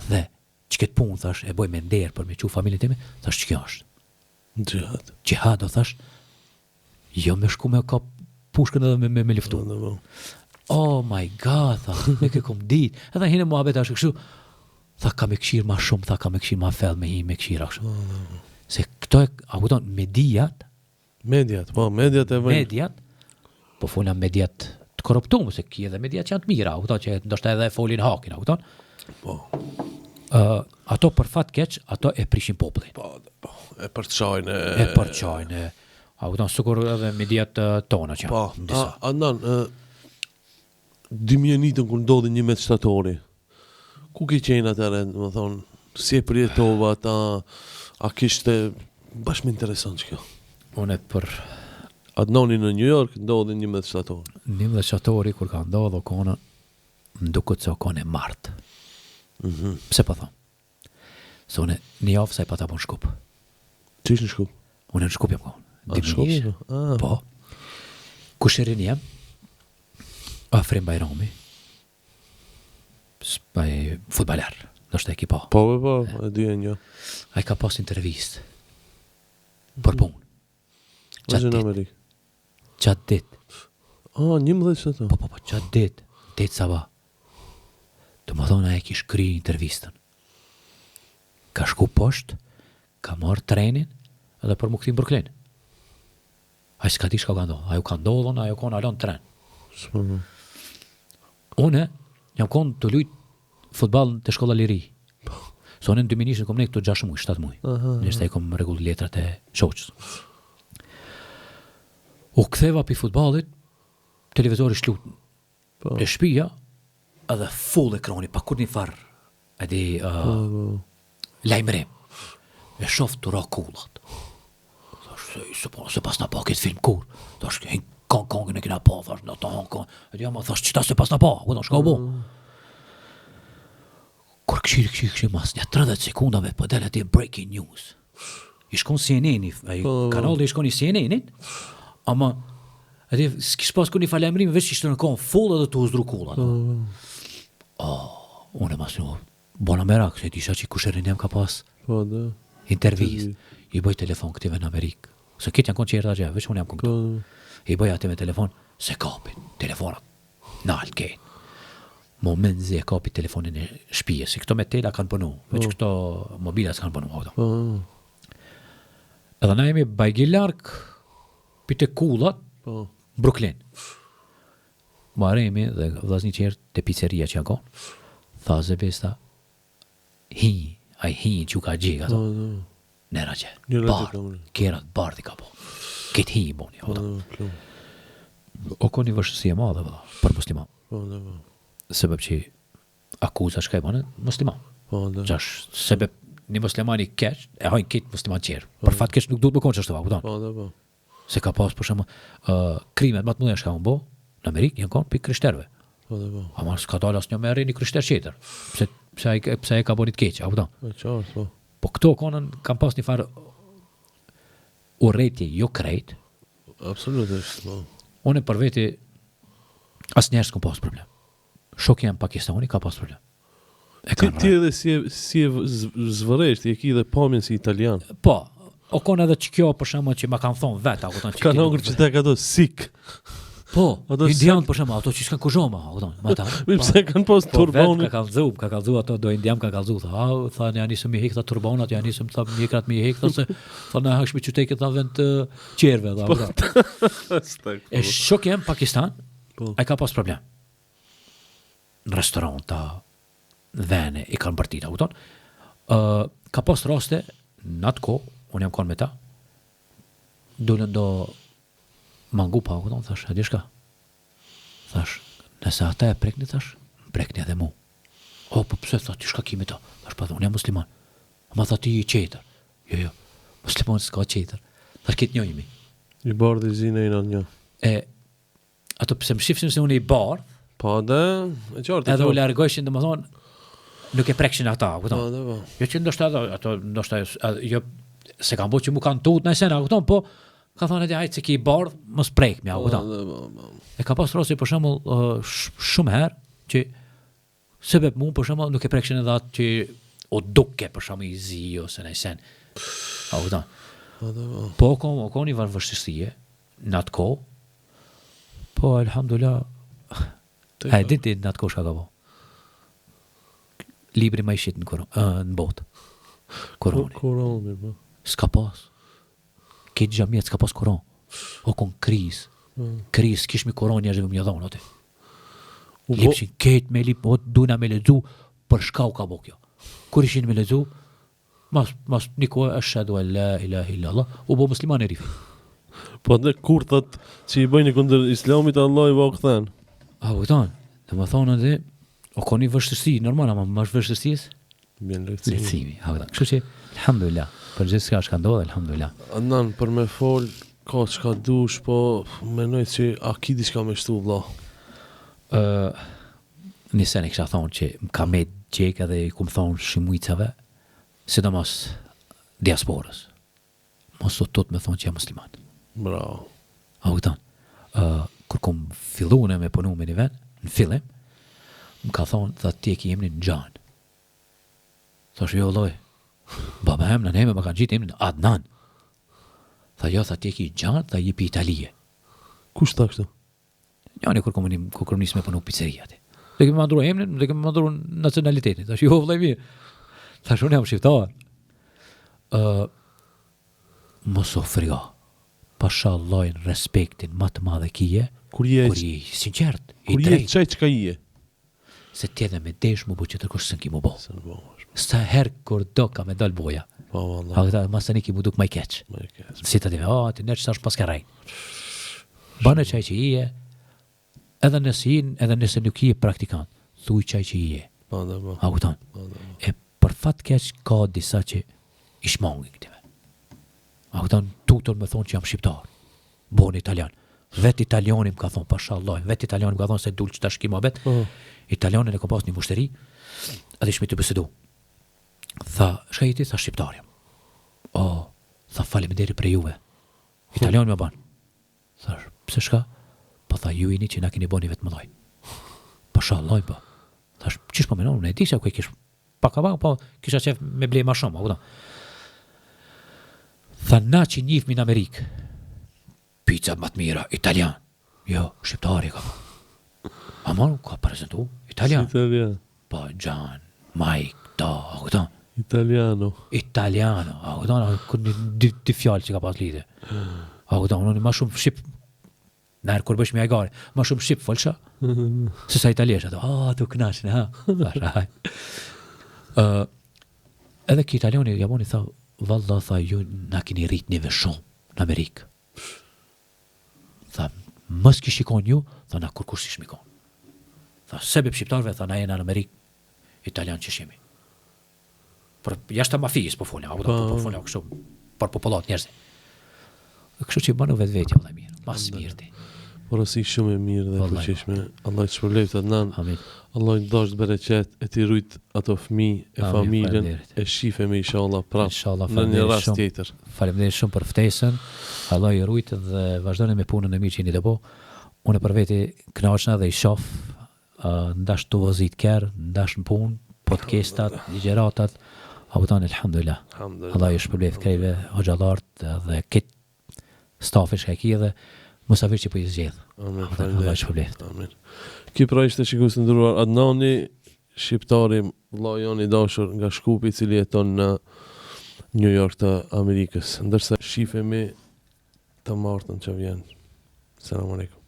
Dhe, që këtë punë, thash, e boj me nderë për me që familje time, thash, që kjo është? Gjihad. Gjihad, o thash, jo me shku me ka pushkën edhe me liftu. Oh my God, thash, me ke kom dit. Edhe hine mua beta është kështu, tha ka me këshirë ma shumë, tha ka me këshirë ma fell me hi me këshirë akshë. Se këto e, a këton, mediat e vëjnë. Mediat, po folna mediat të korruptumë, se ki edhe mediat që janë të mira, a këton, që ndoshta edhe folin hakin, a këton. Po. Ato për fat keq, ato e prishin popullin. Po, e përçajnë. E përçajnë, a këton, sukur edhe mediat tona që janë. Po, Adnan, 2001 kur ndodhi 11 shtatori, ku ki qenë atëre, më thonë, si e përjetova ata, a kishte, bashkë më interesant që kjo. Unë për... Adnani në New York ndodhi 11 shtatori. 11 shtatori, kur ka ndodhë o kone, më duket se o kone martë. Pse po thonë? Se unë një javë sa i pata po në Shkup. Që ishë në Shkup? Unë në Shkup jam konë. Shkup? Po. Kusherin jem, Afrim Bajrami, futbaler, ndoshta e ki pa. Po, e di e një. Ai ka pas intervistë për punë. Është në Amerikë. Qatë ditë. 11 që të. Po, qatë ditë sabah. Të më thonë ai kish kry intervistën. Ka shku poshtë, ka marrë trenin edhe për më këti në Brooklyn. Ai s'ka di shka ka ndohë. Ajo ka ndodhën, ajo ka në alon tren. Une, jam konë të lujtë futbal të shkolla liri. So në 2000 kom ne këto 6 muj, 7 muj. Nështë e kom regull letrat e shoqës. U ktheva pi futbalit, televizori shlutën. E shpija, edhe full ekrani, pa kur një farë, edhe lajmërim. E shoft të ra kullat. Se pas në pa këtë film kur. Thash, kongën e kina pa, thash, në ta kongën. E dhja ma thash, qita se pas në pa, shka u bo. Kur këshirë mas një 30 sekundave, për del ati breaking news. I shkon CNN-i, kanal dhe i shkon i CNN-in, ama, edhe s'kish pas kur një falemrim, veç ishte në konë full edhe të uzdru kullat. Unë e mas një, bona merak, se disha që kusherin jem ka pas intervjist. I bëj telefon këtive në Amerikë. Se këtë janë konë që erda gjë, veç unë jam konë këtu. I bëj ati me telefon, se kapin, telefonat, nalë kejnë. Momenzi e kapi telefonin e shpije, si këto me tela kanë pënu, veç këto mobilat s'kanë pënu. Edhe na jemi bajgillark, pite kullat, Brooklyn. Maremi dhe vllazni qertë te pizzeria që janë konë, tha zebesta, hi që ka gjega, nera që, kerat bardhi ka po, këtë hi i boni, o koni vështësi e madhe, për musliman, sebeb që akuza shka i bane, musliman, sebeb një muslimani keq, e hajnë këtë musliman qerë, për fat keq nuk duhet më konë që është të vakë, se ka pas për shumë krimet më të mëdha shka unë bo, në Amerikë janë konë për krishterve. Ama s'ka dalë asë një me një krishter qeter. Pse e ka bonit keq, a pëton? Po këto konën kam pas një farë urrejtje jo krejt. Absolutisht. Unë për veti asë njerës s'kom pas problem. Shokja në Pakistani ka pas problem. Ti edhe si e zvëresht, i ki dhe pamin si italian. Po, o konë edhe që kjo për shembull që ma kanë thonë vetë, ka hongër që te ka do sik. Po, indian për shembull, ato që s'kan kuzhoma, pse kanë pas turbonit. Ka kallzu ato do indian ka kallzu, thanë ja nisëm mi hek ta turbonat, ja nisëm ta mjekrat mi hek, se thonë hashmi qytetit ta vend të qerve, E shokem Pakistan, ai ka pas problem. Në restoranta, vene i kanë bërtit, ka pas raste në atë kohë, unë jam konë me ta, dulën do mangu pa, thash, e di shka? Thash, nëse ata e prekni, thash, prekni edhe mu. Po pëse, thash, ti shka kimi ta? Thash, pa, unë jam musliman. Ma tha, ti i qeter. Jo, musliman s'ka qeter. Thash, kitë njojimi. I bardh i zine i në një. Ato pëse më shifësim se unë i bardh, pa dhe, e qartë. edhe u largojshin dhe më thonë, nuk e prekshin ata, jo që ndoshta ato, ndoshta, jo, se kanë bo që mu kanë tut në esena, po ka thonë edhe hajtë se ki i bardh, mos prejk mja, E ka pas rasti për shembull shumë herë që sebeb mu për shembull nuk e prekshin edhe atë që o duke për shembull i zi ose në esen. Po ka një vështirësie në atë kohë, po alhamdulillah, a e dinti në atë kohë shka ka po? Libri ma i shqit në botë. Koroni. S'ka pas. Këtë gjamjet s'ka pas koron. O kon kriz. Kriz, kishmi koroni e zhëve më një dhonë, ati. Lipshin këtë me lip, duna me ledzu, për shka u ka bo kjo. Kur ishin me ledzu, mas një kohë ashhadu an la ilaha illallah, u bo musliman e rifi. Po dhe kur thët që i bëjnë kundër islamit, Allah i va u këthen. Këtan, dhe më thonë edhe, o ko një vështërsi, normal, ama më është vështërsis? Bjen lehtësimi. Kështu që, alhamdulillah, për gjithë s'ka shka ndodhe, alhamdulillah. Anan, për me fol, ka çka dush, po menoj që a ki diçka me shtu, vlla. Nisen e kisha thonë që më ka me gjek edhe i kumë thonë shimujcave, sidomos diasporës. Mos të me thonë që jam musliman. Bravo. Këtan, kur kumë fillu me punu me një ven, në fillim, më ka thonë, tha ti e ki emrin Gjan. Thash jo lloj. Baba em në neme më kanë gjitë emrin Adnan. Tha jo, tha ti e ki Gjan, tha jepi Italie. Kush tha kështu? Njani kur nis me punu pizzeria aty. Dhe kemi mandru emrin, dhe kemi mandru nacionalitetin. Thash jo vllai mirë. Thash unë jam shqiptar. Mos ofrio. Pasha Allahin respektin më të madh e kije. Kur je sinqert, kur je çaj çka je. Se ti edhe me desh më bu që të kush sën ki më bo. Sa herë kur do ka me dal boja. Po valla. Ha këta mas tani ki mu duk më i keq. Më keq. Si të dive, ti ne çfarë pas ka rrej. Bane çaj që je. Edhe nëse nuk je praktikant, thuj çaj që je. Po da po. Ha kupton. E për fat keq ka disa që i shmangin këtive. Ha kupton, tutor më thonë që jam shqiptar. Bon italian. Vet italiani më ka thonë pashallah, vet italiani më ka thonë se dul që tash ki mohabet. Italianin e ka pas një mushteri, atë shmi të bisedu. Tha, shka jeti? Tha, shqiptar jam. Tha, faleminderit për juve. Italiani më ban. Tha, pse shka? Po tha, ju jeni që na keni boni vetë më dhoj. Pashallah, po. Tha, qish po menon, unë e di se ku e kish pak po kisha qef me blej ma shumë, a Tha, na që njifmi në Amerikë, pizza më të mira, italian. Jo, shqiptari ka. Amon, ka prezentu, italian. Italian. Po, Gjan, Mike, a këton. Italiano. A këton, dy fjallë që ka pas lidhe. A këton, unë ma shumë shqip, nërë kur bësh me ajgare, ma shumë shqip, folësha. Se sa italiesh, tu knashin, ha. Edhe ki italiani, jamoni, tha, valla, tha, ju na keni rrit njëve shumë në Amerikë. Tha, mës ki shikon ju, tha, na kur si shmikon. Tha, sebe shqiptarve, tha, na jena në Amerikë, italian që shimi. Për jashtë të mafijis po folja, po folja kështu, për popullat njerëzi. Kështu që banu vetë vetja, vëllai mirë, mas mirë ti. Porosi shumë e mirë dhe fuqishme. Allah të shpërbleft Adnan. Amin. Allah të dash të bereqet, e ti rujt ato fëmijë e Amin, familjen, faleminderit. e shifemi inshallah prap Inshallah, në një rast shumë. tjetër. Faleminderit shumë për ftesën. Allah i rujt dhe vazhdoni me punën e mirë që jeni të bo. Unë për veti kënaqna dhe i shoh ndash të vozit kerë, ndash në punë, podcastat, ligjeratat. Alhamdulillah. Allah i shpërbleft krejve, hoxhallarët dhe këtë stafish ka e kia dhe musafir që po i zgjedh. Amin. Allah i shpërbleft. Amin. Ky pra ishte shikues të nderuar Adnani, shqiptari, vllai jon i dashur nga Shkupi, i cili jeton në New York të Amerikës. Ndërsa shifemi të martën që vjen. Selam aleikum.